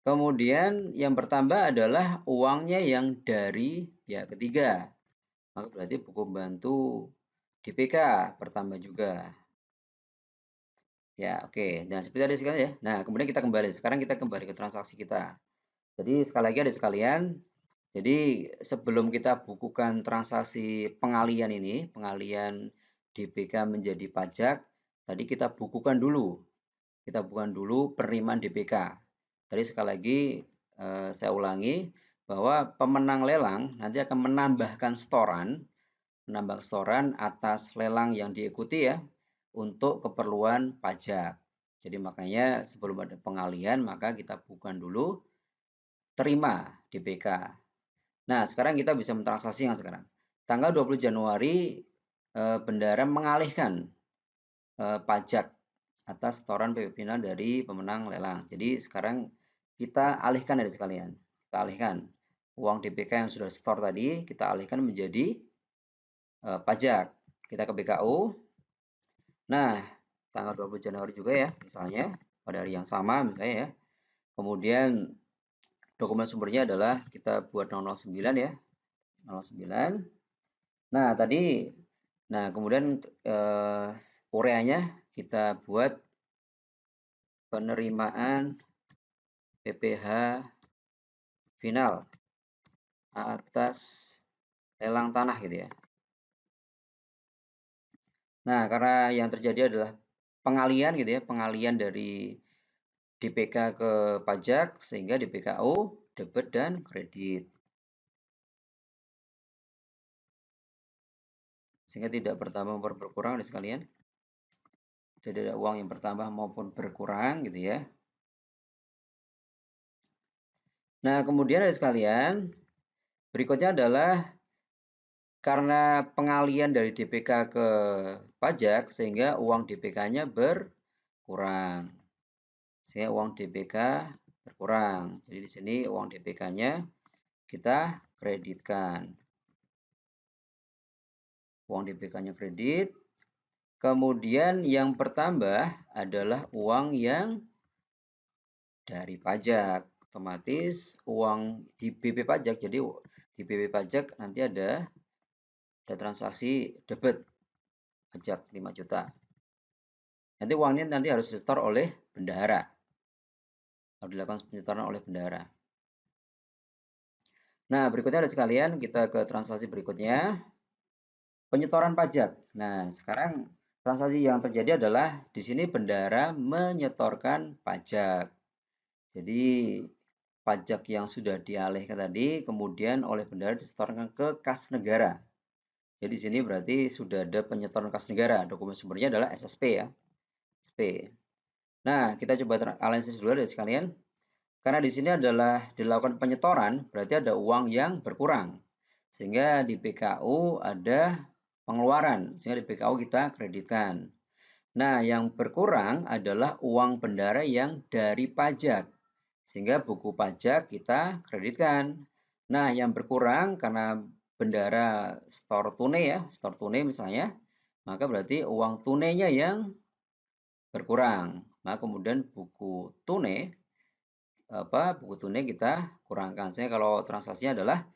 Kemudian yang bertambah adalah uangnya yang dari pihak ketiga. Maka berarti buku bantu DPK bertambah juga. Ya, oke. Nah, seperti tadi sekalian ya. Nah, kemudian kita kembali. Sekarang kita kembali ke transaksi kita. Jadi sekali lagi ada sekalian. Jadi sebelum kita bukukan transaksi pengalian ini, pengalian DPK menjadi pajak, tadi kita bukukan dulu. Kita bukukan dulu penerimaan DPK. Tadi sekali lagi saya ulangi bahwa pemenang lelang nanti akan menambah setoran atas lelang yang diikuti ya untuk keperluan pajak. Jadi makanya sebelum ada pengalian maka kita bukukan dulu terima DPK. Nah, sekarang kita bisa mentransaksikan sekarang. tanggal 20 Januari bendahara mengalihkan pajak atas setoran PP final dari pemenang lelang. Jadi sekarang kita alihkan dari sekalian. Kita alihkan uang DPK yang sudah store tadi, kita alihkan menjadi pajak. Kita ke BKU. Nah, tanggal 20 Januari juga ya, misalnya pada hari yang sama misalnya ya. Kemudian dokumen sumbernya adalah kita buat 009 ya. 09. Nah, tadi kemudian ureanya kita buat penerimaan PPh final atas lelang tanah gitu ya. Nah, karena yang terjadi adalah pengalian gitu ya, pengalian dari DPK ke pajak sehingga DPKU debit dan kredit. Sehingga tidak bertambah maupun berkurang ada sekalian. Tidak ada uang yang bertambah maupun berkurang gitu ya. Nah, kemudian ada sekalian, berikutnya adalah karena pengalian dari DPK ke pajak sehingga uang DPK-nya berkurang. Sehingga uang DPK berkurang. Jadi di sini uang DPK-nya kita kreditkan. Uang DPK-nya kredit. Kemudian yang bertambah adalah uang yang dari pajak. Otomatis uang di BP pajak. Jadi di BP pajak nanti ada transaksi debit pajak 5 juta. Nanti uangnya nanti harus disetor oleh bendahara. Harus dilakukan penyetoran oleh bendahara. Nah, berikutnya ada sekalian, kita ke transaksi berikutnya. Penyetoran pajak. Nah, sekarang transaksi yang terjadi adalah di sini bendahara menyetorkan pajak. Jadi pajak yang sudah dialihkan tadi kemudian oleh bendahara disetorkan ke kas negara. Jadi di sini berarti sudah ada penyetoran kas negara. Dokumen sumbernya adalah SSP ya. SSP. Nah, kita coba analisis dulu dari sekalian. Karena di sini adalah dilakukan penyetoran, berarti ada uang yang berkurang. Sehingga di PKU ada pengeluaran, sehingga di PKU kita kreditkan. Nah, yang berkurang adalah uang bendahara yang dari pajak. Sehingga buku pajak kita kreditkan. Nah, yang berkurang karena bendahara store tunai ya, store tunai misalnya, maka berarti uang tunainya yang berkurang. Nah, kemudian buku tunai kita kurangkan. Saya kalau transaksinya adalah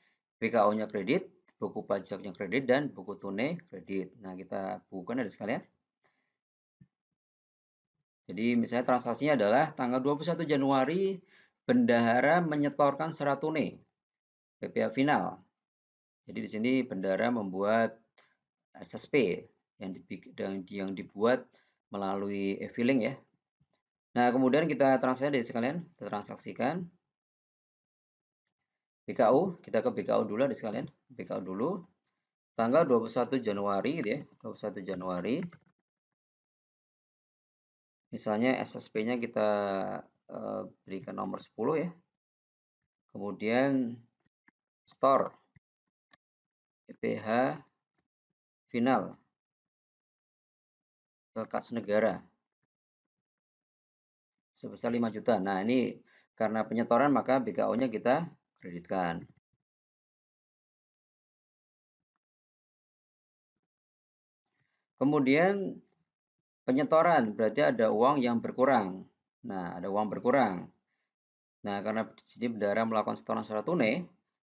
BKO-nya kredit, buku pajaknya kredit, dan buku tunai kredit. Nah, kita bukukan ada sekalian. Jadi misalnya transaksinya adalah tanggal 21 Januari bendahara menyetorkan serat tunai PPh final. Jadi di sini bendahara membuat SSP yang dibuat melalui e-filing ya. Nah, kemudian kita transaksi dari sekalian, kita transaksikan BKU, kita ke BKU dulu ada sekalian. BKU dulu. Tanggal 21 Januari gitu ya. 21 Januari. Misalnya SSP-nya kita berikan nomor 10 ya. Kemudian store PPh final ke kas negara sebesar 5 juta. Nah, ini karena penyetoran maka BKO-nya kita kreditkan. Kemudian penyetoran berarti ada uang yang berkurang. Nah, ada uang berkurang. Nah, karena di sini bendahara melakukan setoran secara tunai,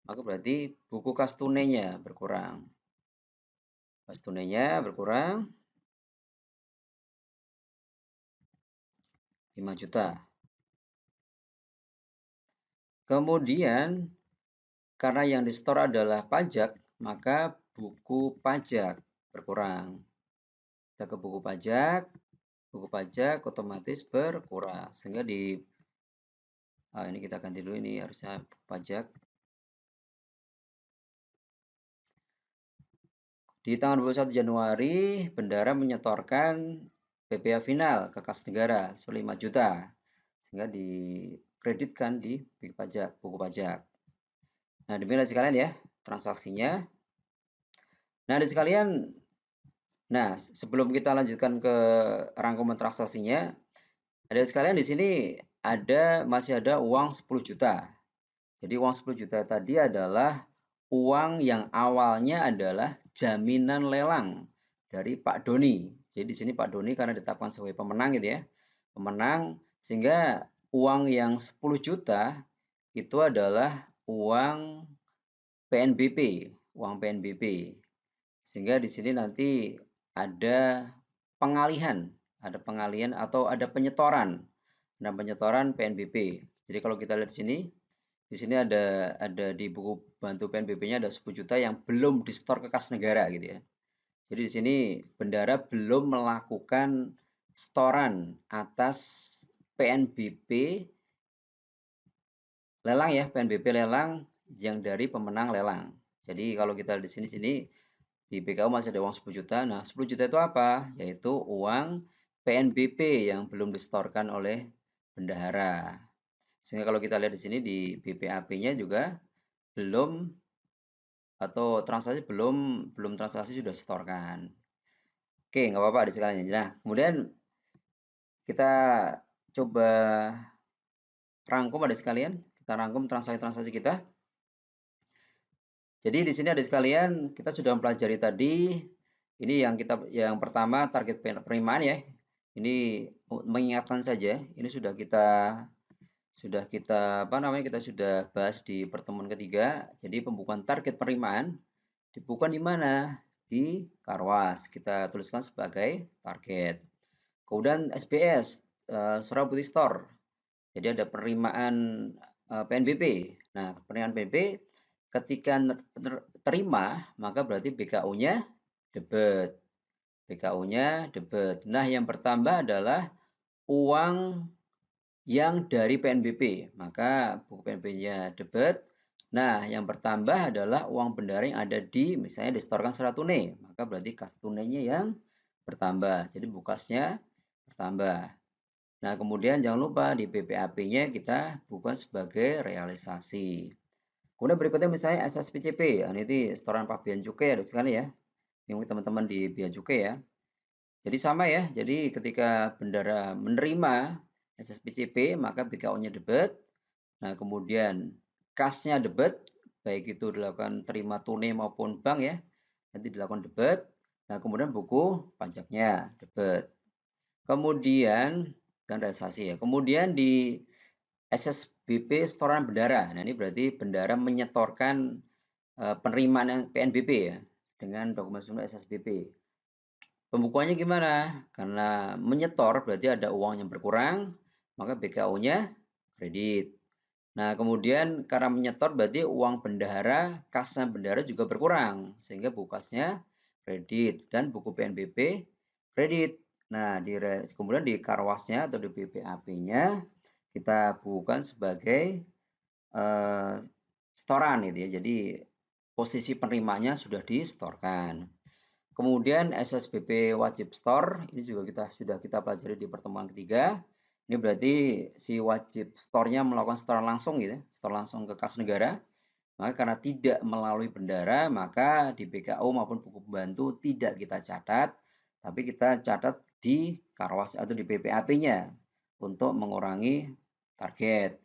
maka berarti buku kas tunainya berkurang. Kas tunainya berkurang 5 juta. Kemudian karena yang di store adalah pajak, maka buku pajak berkurang. Kita ke buku pajak otomatis berkurang. Sehingga ini kita ganti dulu, ini harusnya buku pajak. Di tanggal 21 Januari, bendahara menyetorkan PPh final ke kas negara 5 juta. Sehingga dikreditkan di buku pajak. Nah, demikian sekalian ya transaksinya. Nah, adik sekalian, nah sebelum kita lanjutkan ke rangkuman transaksinya, adik sekalian di sini masih ada uang 10 juta. Jadi uang 10 juta tadi adalah uang yang awalnya adalah jaminan lelang dari Pak Doni. Jadi di sini Pak Doni karena ditetapkan sebagai pemenang gitu ya. Pemenang sehingga uang yang 10 juta itu adalah uang PNBP, uang PNBP. Sehingga di sini nanti ada pengalihan atau ada penyetoran. Nah, penyetoran PNBP. Jadi kalau kita lihat di sini ada di buku bantu PNBP-nya ada 10 juta yang belum disetor ke kas negara gitu ya. Jadi di sini bendara belum melakukan setoran atas PNBP lelang ya, PNBP lelang yang dari pemenang lelang. Jadi kalau kita di sini di BKU masih ada uang 10 juta. Nah, 10 juta itu apa? Yaitu uang PNBP yang belum disetorkan oleh bendahara. Sehingga kalau kita lihat di sini di BPAP-nya juga belum atau transaksi belum transaksi sudah setorkan. Oke, nggak apa-apa di sekalian. Nah, kemudian kita coba rangkum ada sekalian. Kita rangkum transaksi-transaksi kita. Jadi di sini ada sekalian, kita sudah mempelajari tadi. Ini yang pertama target penerimaan ya. Ini mengingatkan saja. Ini sudah kita apa namanya? Kita sudah bahas di pertemuan ketiga. Jadi pembukuan target penerimaan dibukukan di mana? Di Karwas. Kita tuliskan sebagai target. Kemudian SBS, Surabaya Putih Store. Jadi ada penerimaan PNBP. Nah, penerimaan PNBP ketika terima, maka berarti BKU-nya debit. BKU-nya debit. Nah, yang bertambah adalah uang yang dari PNBP. Maka buku PNBP-nya debit. Nah, yang bertambah adalah uang bendara yang ada misalnya disetorkan secara tunai. Maka berarti kas tunainya yang bertambah. Jadi bukasnya bertambah. Nah, kemudian jangan lupa di BPAP-nya kita buka sebagai realisasi. Kemudian berikutnya misalnya SSPCP. Nah, ini setoran pabean cukai ada sekali ya. Ini teman-teman di bea cukai ya. Jadi sama ya. Jadi ketika bendara menerima SSPCP, maka BKU-nya debit. Nah, kemudian kasnya debit, baik itu dilakukan terima tunai maupun bank ya. Nanti dilakukan debit. Nah, kemudian buku pajaknya debit. Kemudian dan realisasi ya. Kemudian di SSBP setoran bendara. Nah, ini berarti bendara menyetorkan penerimaan PNBP ya dengan dokumen sumber SSBP. Pembukuannya gimana? Karena menyetor berarti ada uang yang berkurang, maka BKU-nya kredit. Nah, kemudian karena menyetor berarti uang bendahara, kasnya bendahara juga berkurang, sehingga bukasnya kredit dan buku PNBP kredit. Nah, kemudian di Karwasnya atau di BPAP-nya kita bukukan sebagai setoran gitu ya. Jadi posisi penerimanya sudah disetorkan. Kemudian SSBP wajib store ini juga sudah kita pelajari di pertemuan ketiga. Ini berarti si wajib store-nya melakukan setoran langsung gitu, store langsung ke kas negara. Maka karena tidak melalui bendara, maka di BKU maupun buku pembantu tidak kita catat, tapi kita catat di Karwas atau di BPAP-nya untuk mengurangi target.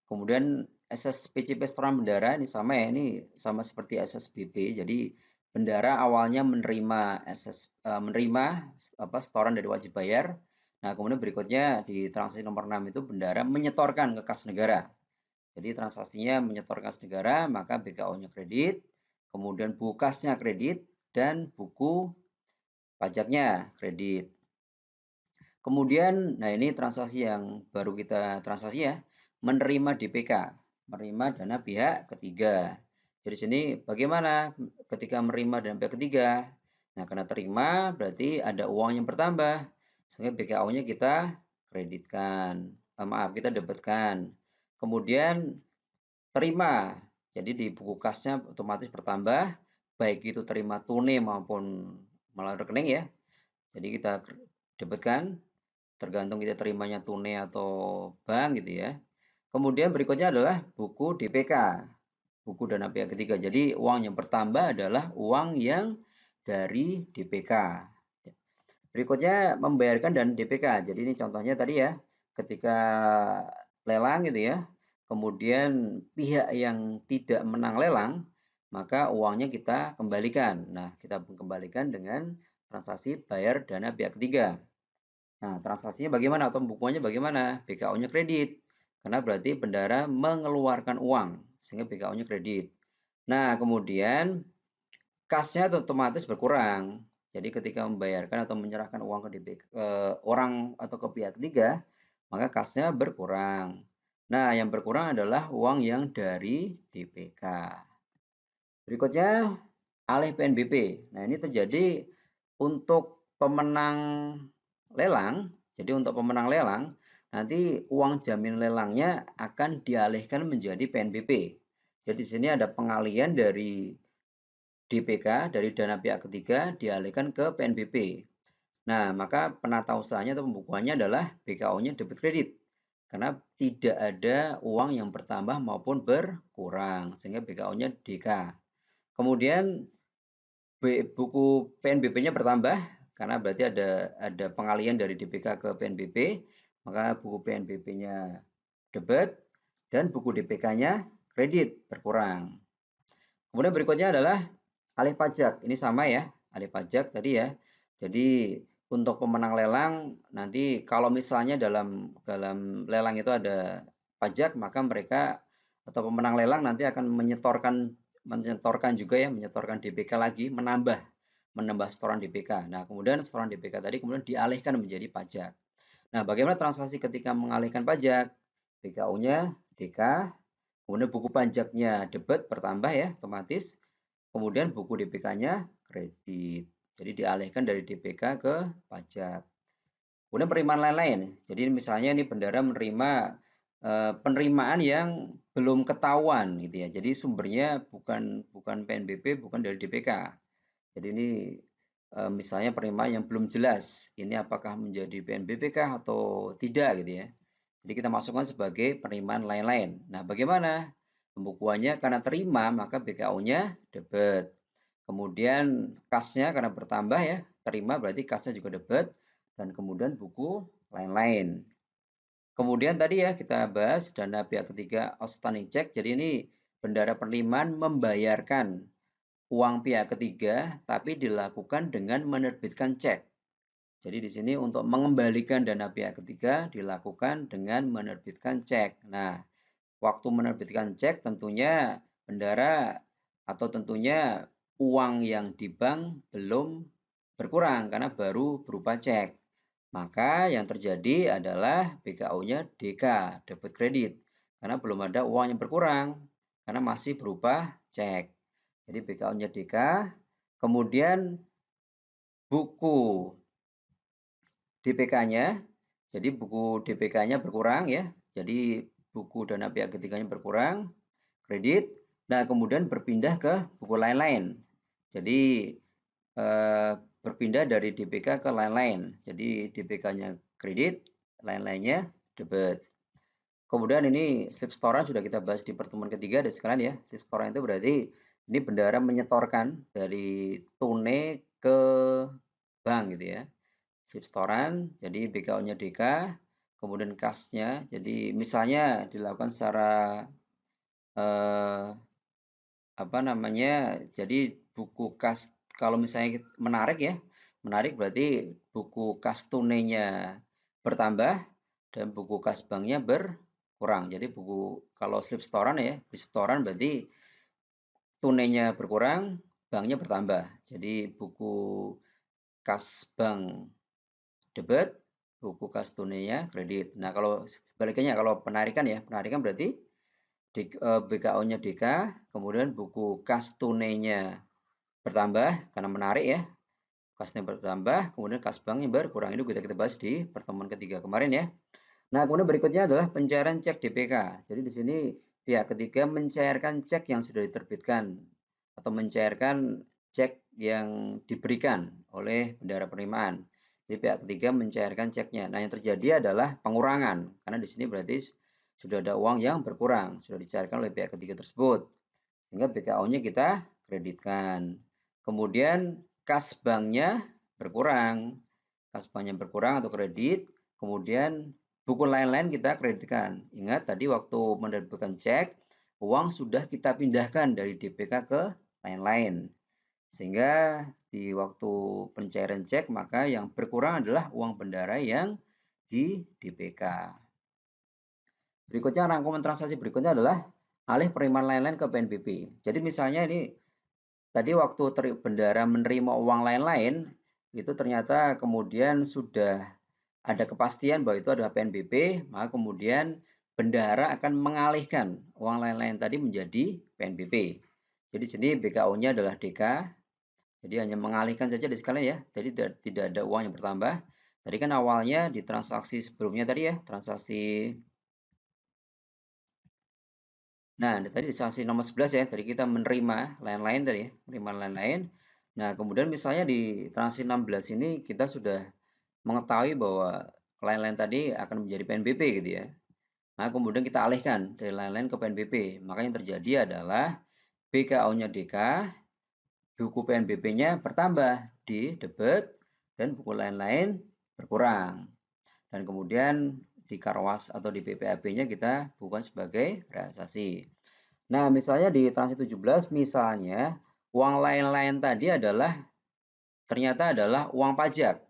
Kemudian SSPCP setoran bendara ini sama ya, ini sama seperti SSBP. Jadi bendara awalnya menerima setoran dari wajib bayar. Nah, kemudian berikutnya di transaksi nomor 6 itu bendara menyetorkan ke kas negara. Jadi transaksinya menyetorkan kas negara, maka BKO-nya kredit, kemudian buku kasnya kredit, dan buku pajaknya kredit. Kemudian, nah ini transaksi yang baru kita transaksi ya, menerima DPK, menerima dana pihak ketiga. Jadi sini bagaimana ketika menerima dana pihak ketiga? Nah, karena terima berarti ada uang yang bertambah, sehingga BKO-nya kita kreditkan, kita debitkan. Kemudian terima, jadi di buku kasnya otomatis bertambah, baik itu terima tunai maupun melalui rekening ya. Jadi kita debitkan, tergantung kita terimanya tunai atau bank gitu ya. Kemudian berikutnya adalah buku DPK, buku dana pihak ketiga. Jadi uang yang bertambah adalah uang yang dari DPK. Berikutnya membayarkan dan DPK. Jadi ini contohnya tadi ya, ketika lelang gitu ya, kemudian pihak yang tidak menang lelang, maka uangnya kita kembalikan. Nah, kita kembalikan dengan transaksi bayar dana pihak ketiga. Nah, transaksinya bagaimana atau pembukuannya bagaimana? BKO-nya kredit. Karena berarti bendara mengeluarkan uang, sehingga BKO-nya kredit. Nah, kemudian kasnya otomatis berkurang. Jadi ketika membayarkan atau menyerahkan uang ke orang atau ke pihak ketiga, maka kasnya berkurang. Nah, yang berkurang adalah uang yang dari DPK. Berikutnya, alih PNBP. Nah, ini terjadi untuk pemenang lelang. Jadi untuk pemenang lelang, nanti uang jamin lelangnya akan dialihkan menjadi PNBP. Jadi di sini ada pengalian dari DPK, dari dana pihak ketiga dialihkan ke PNBP. Nah, maka penata usahanya atau pembukuannya adalah BKO-nya debit kredit. Karena tidak ada uang yang bertambah maupun berkurang, sehingga BKO-nya DK. Kemudian buku PNBP-nya bertambah, karena berarti ada pengalian dari DPK ke PNBP, maka buku PNBP-nya debit, dan buku DPK-nya kredit berkurang. Kemudian berikutnya adalah alih pajak. Ini sama ya, alih pajak tadi ya. Jadi untuk pemenang lelang nanti kalau misalnya dalam dalam lelang itu ada pajak, maka mereka atau pemenang lelang nanti akan menyetorkan juga ya, menyetorkan DPK lagi, menambah setoran DPK. Nah, kemudian setoran DPK tadi kemudian dialihkan menjadi pajak. Nah, bagaimana transaksi ketika mengalihkan pajak? BKU-nya DK, kemudian buku pajaknya debit bertambah ya, otomatis. Kemudian buku DPK-nya kredit. Jadi dialihkan dari DPK ke pajak. Kemudian penerimaan lain-lain. Jadi misalnya ini bendara menerima penerimaan yang belum ketahuan gitu ya. Jadi sumbernya bukan PNBP, bukan dari DPK. Jadi ini misalnya penerimaan yang belum jelas. Ini apakah menjadi PNBP kah atau tidak gitu ya. Jadi kita masukkan sebagai penerimaan lain-lain. Nah, bagaimana? Pembukuannya karena terima maka BKO-nya debit. Kemudian kasnya karena bertambah ya, terima berarti kasnya juga debit dan kemudian buku lain-lain. Kemudian tadi ya kita bahas dana pihak ketiga outstanding check. Jadi ini bendara penerimaan membayarkan uang pihak ketiga tapi dilakukan dengan menerbitkan cek. Jadi di sini untuk mengembalikan dana pihak ketiga dilakukan dengan menerbitkan cek. Nah, waktu menerbitkan cek tentunya bendara atau tentunya uang yang di bank belum berkurang karena baru berupa cek. Maka yang terjadi adalah BKO-nya DK, debit kredit. Karena belum ada uang yang berkurang karena masih berupa cek. Jadi BKO-nya DK, kemudian buku DPK-nya, jadi buku DPK-nya berkurang ya. Jadi buku dana pihak ketiganya berkurang, kredit. Nah, kemudian berpindah ke buku lain-lain. Jadi berpindah dari DPK ke lain-lain. Jadi DPK-nya kredit, lain-lainnya debit. Kemudian ini slip setoran sudah kita bahas di pertemuan ketiga dan sekarang ya. Slip setoran itu berarti ini bendara menyetorkan dari tunai ke bank gitu ya. Slip setoran, jadi BKO-nya DK, kemudian kasnya, jadi misalnya dilakukan secara apa namanya, jadi buku kas kalau misalnya menarik ya, menarik berarti buku kas tunainya bertambah dan buku kas banknya berkurang. Jadi buku kalau slip setoran ya, slip setoran berarti tunainya berkurang, banknya bertambah. Jadi buku kas bank debit, buku kas tunainya kredit. Nah, kalau sebaliknya kalau penarikan ya, penarikan berarti BKO-nya DK, kemudian buku kas tunainya bertambah karena menarik ya. Kasnya bertambah, kemudian kas banknya berkurang. Ini kita bahas di pertemuan ketiga kemarin ya. Nah, kemudian berikutnya adalah pencairan cek DPK. Jadi di sini pihak ketiga mencairkan cek yang sudah diterbitkan atau mencairkan cek yang diberikan oleh bendara penerimaan. Jadi pihak ketiga mencairkan ceknya. Nah, yang terjadi adalah pengurangan karena di sini berarti sudah ada uang yang berkurang, sudah dicairkan oleh pihak ketiga tersebut. Sehingga BKO-nya kita kreditkan. Kemudian kas banknya berkurang. Kas banknya berkurang atau kredit, kemudian buku lain-lain kita kreditkan. Ingat tadi waktu menerbitkan cek, uang sudah kita pindahkan dari DPK ke lain-lain. Sehingga di waktu pencairan cek, maka yang berkurang adalah uang bendara yang di DPK. Berikutnya rangkuman transaksi berikutnya adalah alih penerimaan lain-lain ke PNBP. Jadi misalnya ini tadi waktu bendara menerima uang lain-lain, itu ternyata kemudian sudah ada kepastian bahwa itu adalah PNBP, maka kemudian bendahara akan mengalihkan uang lain-lain tadi menjadi PNBP. Jadi sini BKO-nya adalah DK, jadi hanya mengalihkan saja di sekalian ya, jadi tidak ada uang yang bertambah. Tadi kan awalnya di transaksi sebelumnya tadi ya, transaksi, nah tadi di transaksi nomor 11 ya, tadi kita menerima lain-lain tadi ya, menerima lain-lain. Nah kemudian misalnya di transaksi 16 ini kita sudah mengetahui bahwa lain-lain tadi akan menjadi PNBP gitu ya. Nah, kemudian kita alihkan dari lain-lain ke PNBP. Maka yang terjadi adalah BKO-nya DK, buku PNBP-nya bertambah di debit, dan buku lain-lain berkurang. Dan kemudian di Karwas atau di BPAB-nya kita bukan sebagai realisasi. Nah, misalnya di transaksi 17, misalnya uang lain-lain tadi ternyata adalah uang pajak.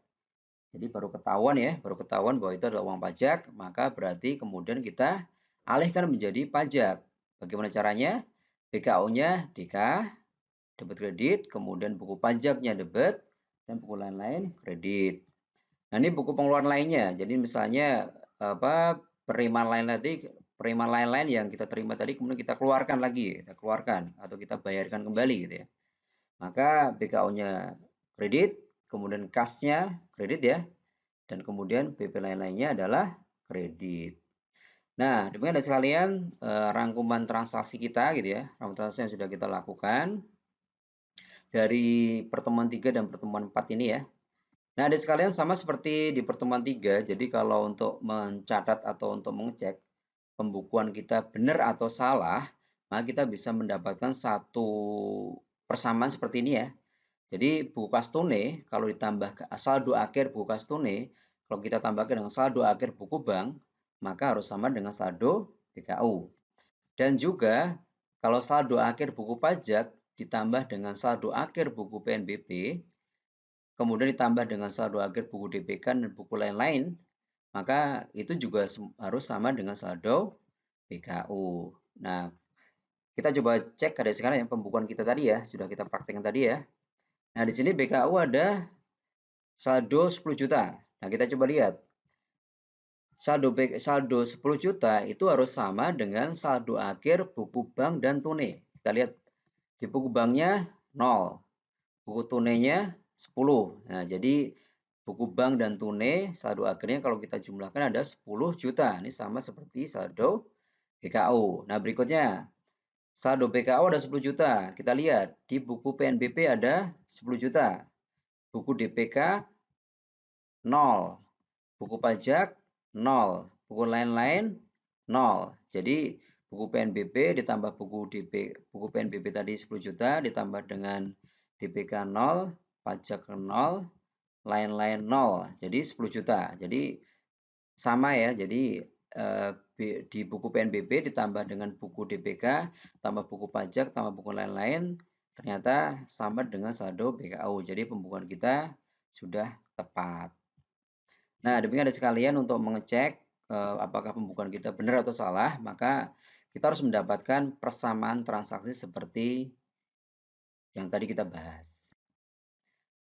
Jadi baru ketahuan ya, baru ketahuan bahwa itu adalah uang pajak, maka berarti kemudian kita alihkan menjadi pajak. Bagaimana caranya? BKO-nya DK, debit kredit, kemudian buku pajaknya debit, dan buku lain-lain kredit. Nah, ini buku pengeluaran lainnya. Jadi misalnya penerimaan lain tadi, penerimaan lain-lain yang kita terima tadi kemudian kita keluarkan lagi, kita keluarkan atau kita bayarkan kembali gitu ya. Maka BKO-nya kredit, kemudian kasnya kredit ya, dan kemudian BP lain-lainnya adalah kredit. Nah, demikian dari sekalian rangkuman transaksi kita gitu ya, rangkuman transaksi yang sudah kita lakukan dari pertemuan 3 dan pertemuan 4 ini ya. Nah, dari sekalian sama seperti di pertemuan 3, jadi kalau untuk mencatat atau untuk mengecek pembukuan kita benar atau salah, maka kita bisa mendapatkan satu persamaan seperti ini ya. Jadi buku kas tunai kalau ditambah saldo akhir buku kas tunai, kalau kita tambahkan dengan saldo akhir buku bank, maka harus sama dengan saldo BKU. Dan juga kalau saldo akhir buku pajak ditambah dengan saldo akhir buku PNBP, kemudian ditambah dengan saldo akhir buku DPK dan buku lain-lain, maka itu juga harus sama dengan saldo BKU. Nah, kita coba cek dari sekarang yang pembukuan kita tadi ya, sudah kita praktekkan tadi ya. Nah, di sini BKU ada saldo 10 juta. Nah, kita coba lihat. Saldo 10 juta itu harus sama dengan saldo akhir buku bank dan tunai. Kita lihat di buku banknya 0, buku tunainya 10. Nah, jadi buku bank dan tunai saldo akhirnya kalau kita jumlahkan ada 10 juta. Ini sama seperti saldo BKU. Nah, berikutnya saldo BKU ada 10 juta. Kita lihat di buku PNBP ada 10 juta. Buku DPK 0, buku pajak 0, buku lain-lain 0. Jadi buku PNBP ditambah buku PNBP tadi 10 juta ditambah dengan DPK 0, pajak 0, lain-lain 0. Jadi 10 juta. Jadi sama ya. Jadi di buku PNBP ditambah dengan buku DPK, tambah buku pajak, tambah buku lain-lain, ternyata sama dengan saldo BKU. Jadi pembukuan kita sudah tepat. Nah, demikian ada sekalian untuk mengecek apakah pembukuan kita benar atau salah, maka kita harus mendapatkan persamaan transaksi seperti yang tadi kita bahas.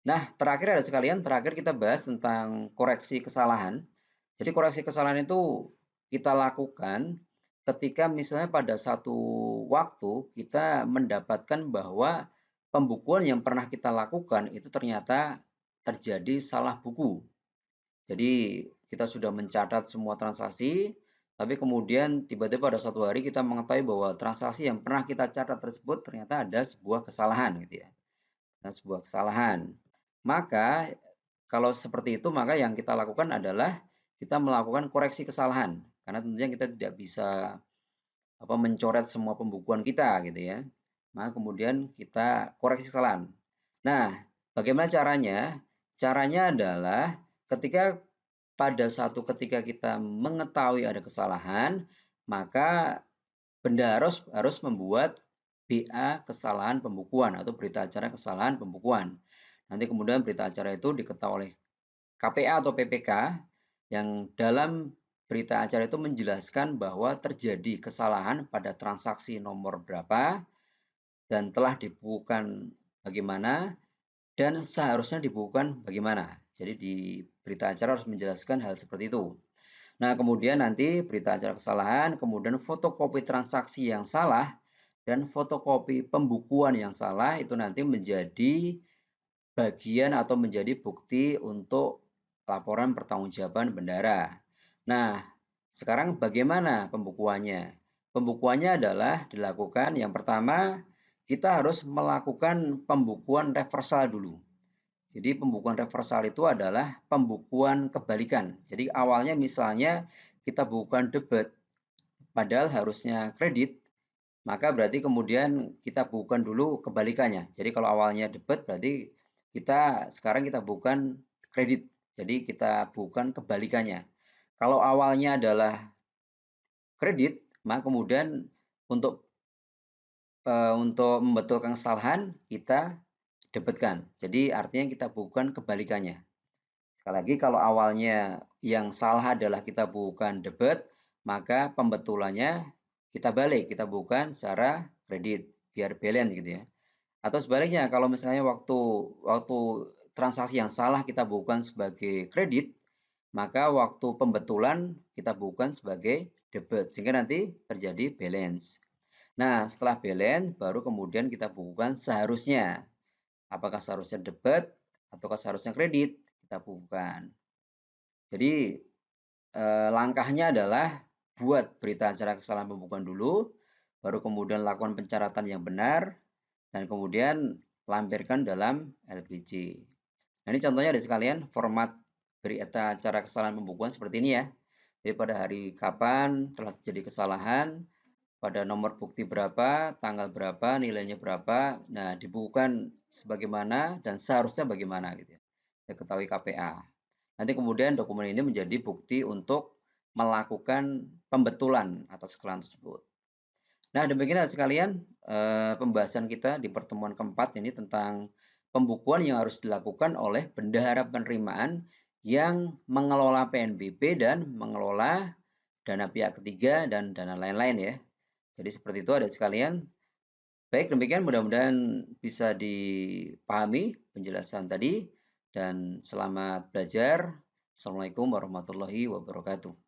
Nah, terakhir ada sekalian, terakhir kita bahas tentang koreksi kesalahan. Jadi koreksi kesalahan itu kita lakukan ketika misalnya pada satu waktu kita mendapatkan bahwa pembukuan yang pernah kita lakukan itu ternyata terjadi salah buku. Jadi kita sudah mencatat semua transaksi, tapi kemudian tiba-tiba pada satu hari kita mengetahui bahwa transaksi yang pernah kita catat tersebut ternyata ada sebuah kesalahan gitu ya. Ada sebuah kesalahan. Maka kalau seperti itu maka yang kita lakukan adalah kita melakukan koreksi kesalahan. Karena tentunya kita tidak bisa mencoret semua pembukuan kita gitu ya. Maka kemudian kita koreksi kesalahan. Nah, Bagaimana caranya? Caranya adalah ketika kita mengetahui ada kesalahan, maka benda harus membuat BA kesalahan pembukuan atau berita acara kesalahan pembukuan. Nanti kemudian berita acara itu diketahui oleh KPA atau PPK yang dalam berita acara itu menjelaskan bahwa terjadi kesalahan pada transaksi nomor berapa dan telah dibukukan bagaimana dan seharusnya dibukukan bagaimana. Jadi di berita acara harus menjelaskan hal seperti itu. Nah, kemudian nanti berita acara kesalahan, kemudian fotokopi transaksi yang salah, dan fotokopi pembukuan yang salah itu nanti menjadi bagian atau menjadi bukti untuk laporan pertanggungjawaban bendahara. Nah, sekarang bagaimana pembukuannya? Pembukuannya adalah dilakukan yang pertama kita harus melakukan pembukuan reversal dulu. Jadi pembukuan reversal itu adalah pembukuan kebalikan. Jadi awalnya misalnya kita bukukan debit, padahal harusnya kredit, maka berarti kemudian kita bukukan dulu kebalikannya. Jadi kalau awalnya debit berarti sekarang kita bukukan kredit. Jadi kita bukukan kebalikannya. Kalau awalnya adalah kredit, maka kemudian untuk membetulkan kesalahan kita debitkan. Jadi artinya kita bukukan kebalikannya. Sekali lagi kalau awalnya yang salah adalah kita bukan debit, maka pembetulannya kita balik, kita bukan secara kredit biar balance gitu ya. Atau sebaliknya kalau misalnya waktu transaksi yang salah kita bukan sebagai kredit, maka waktu pembetulan kita bukan sebagai debit sehingga nanti terjadi balance. Nah, setelah balance baru kemudian kita bukukan seharusnya. Apakah seharusnya debit ataukah seharusnya kredit? Kita bukukan. Jadi langkahnya adalah buat berita acara kesalahan pembukuan dulu, baru kemudian lakukan pencatatan yang benar, dan kemudian lampirkan dalam LPG. Nah, ini contohnya ada sekalian format berita acara kesalahan pembukuan seperti ini ya. Jadi pada hari kapan telah terjadi kesalahan, pada nomor bukti berapa, tanggal berapa, nilainya berapa, nah dibukukan sebagaimana dan seharusnya bagaimana gitu ya. Diketahui KPA. Nanti kemudian dokumen ini menjadi bukti untuk melakukan pembetulan atas kesalahan tersebut. Nah, demikian sekalian pembahasan kita di pertemuan keempat ini tentang pembukuan yang harus dilakukan oleh bendahara penerimaan yang mengelola PNBP dan mengelola dana pihak ketiga dan dana lain-lain ya. Jadi seperti itu ada sekalian. Baik, demikian mudah-mudahan bisa dipahami penjelasan tadi dan selamat belajar. Assalamualaikum warahmatullahi wabarakatuh.